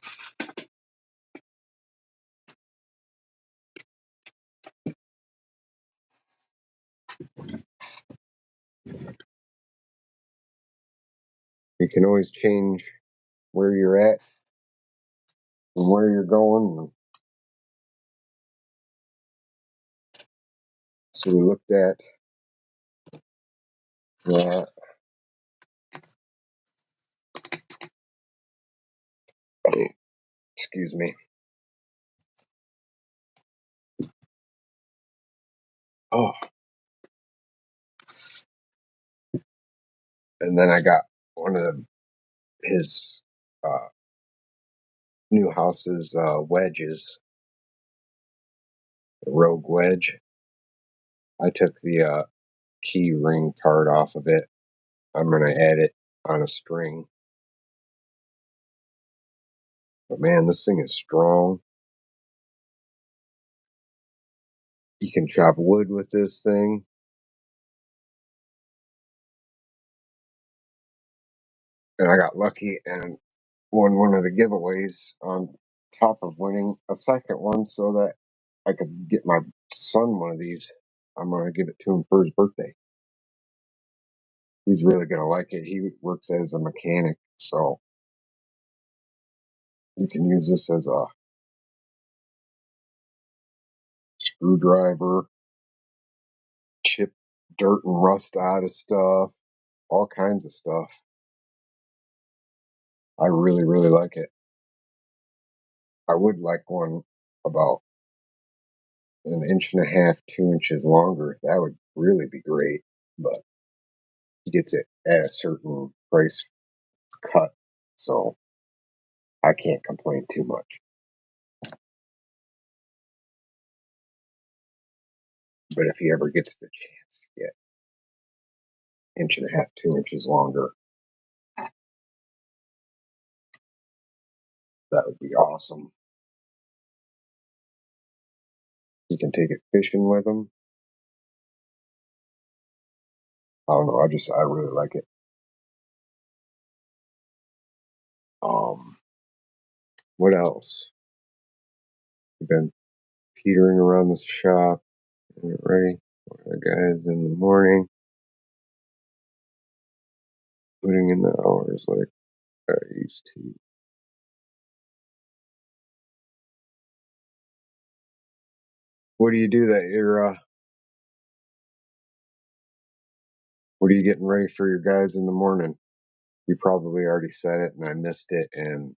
you can always change where you're at and where you're going. So we looked at that. Excuse me. Oh, and then I got one of his new house's wedges, the Rogue wedge. I took the key ring part off of it. I'm going to add it on a string. But man, this thing is strong. You can chop wood with this thing. And I got lucky and won one of the giveaways on top of winning a second one so that I could get my son one of these. I'm going to give it to him for his birthday. He's really going to like it. He works as a mechanic, so you can use this as a screwdriver, chip dirt and rust out of stuff, all kinds of stuff. I really, really like it. I would like one about an inch and a half, 2 inches longer. That would really be great, but he gets it at a certain price cut, so I can't complain too much. But if he ever gets the chance to get inch and a half, 2 inches longer, that would be awesome. He can take it fishing with him. I don't know. I really like it. Um, what else? We've been petering around the shop. Get ready for the guys in the morning. Putting in the hours like I used to. What do you do that you're, what are you getting ready for your guys in the morning? You probably already said it and I missed it and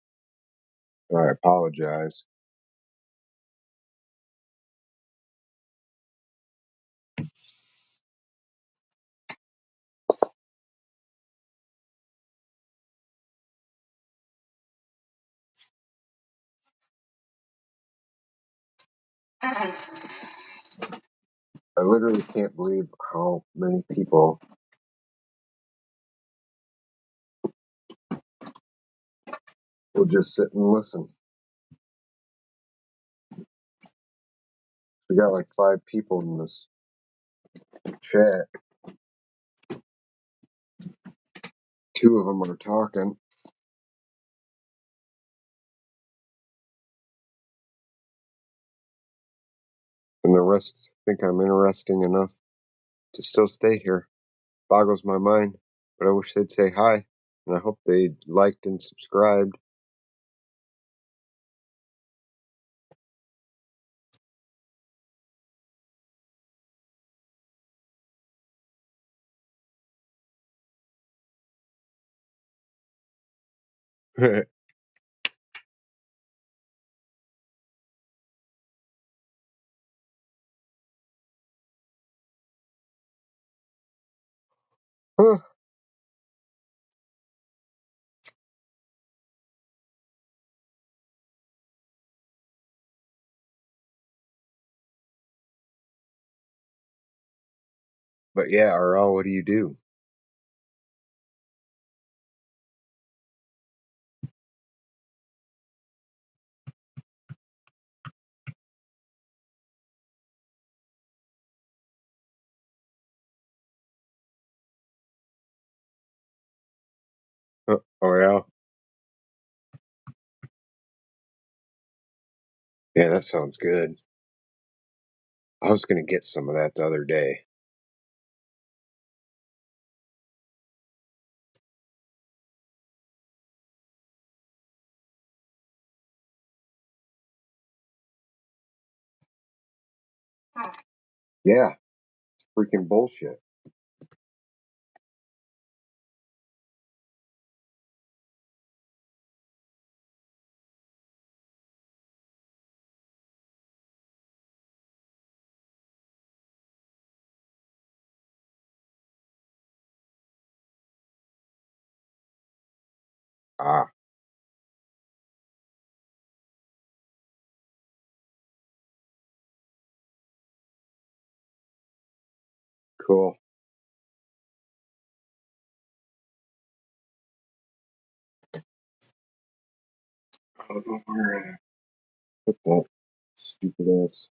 I apologize. I literally can't believe how many people will just sit and listen. We got like 5 people in this chat. two of them are talking. And the rest think I'm interesting enough to still stay here. Boggles my mind, but I wish they'd say hi, and I hope they liked and subscribed. But yeah, RL, what do you do? Oh yeah? Yeah, that sounds good. I was gonna get some of that the other day. Yeah, freaking bullshit. Ah, cool. I don't know where I put that stupid ass.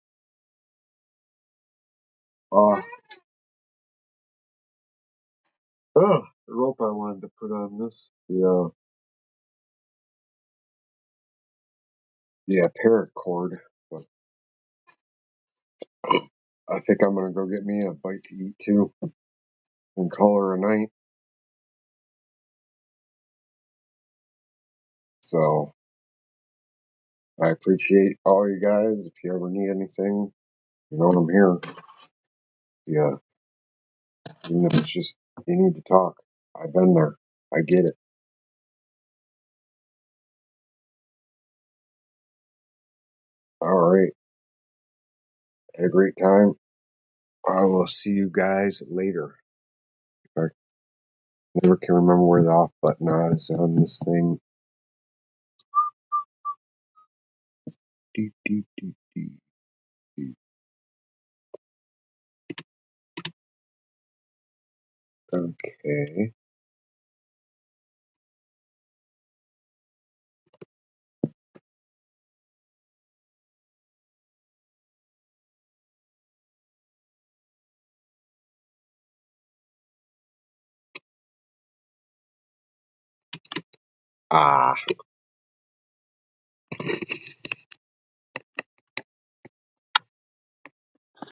Ah, the rope I wanted to put on this. Yeah, paracord. But I think I'm gonna go get me a bite to eat too and call her a night. So I appreciate all you guys. If you ever need anything, you know I'm here. Yeah, even if it's just you need to talk. I've been there. I get it. All right. Had a great time. I will see you guys later. I never can remember where the off button is on this thing. Doo, doo, doo, doo, doo. Okay. Ah.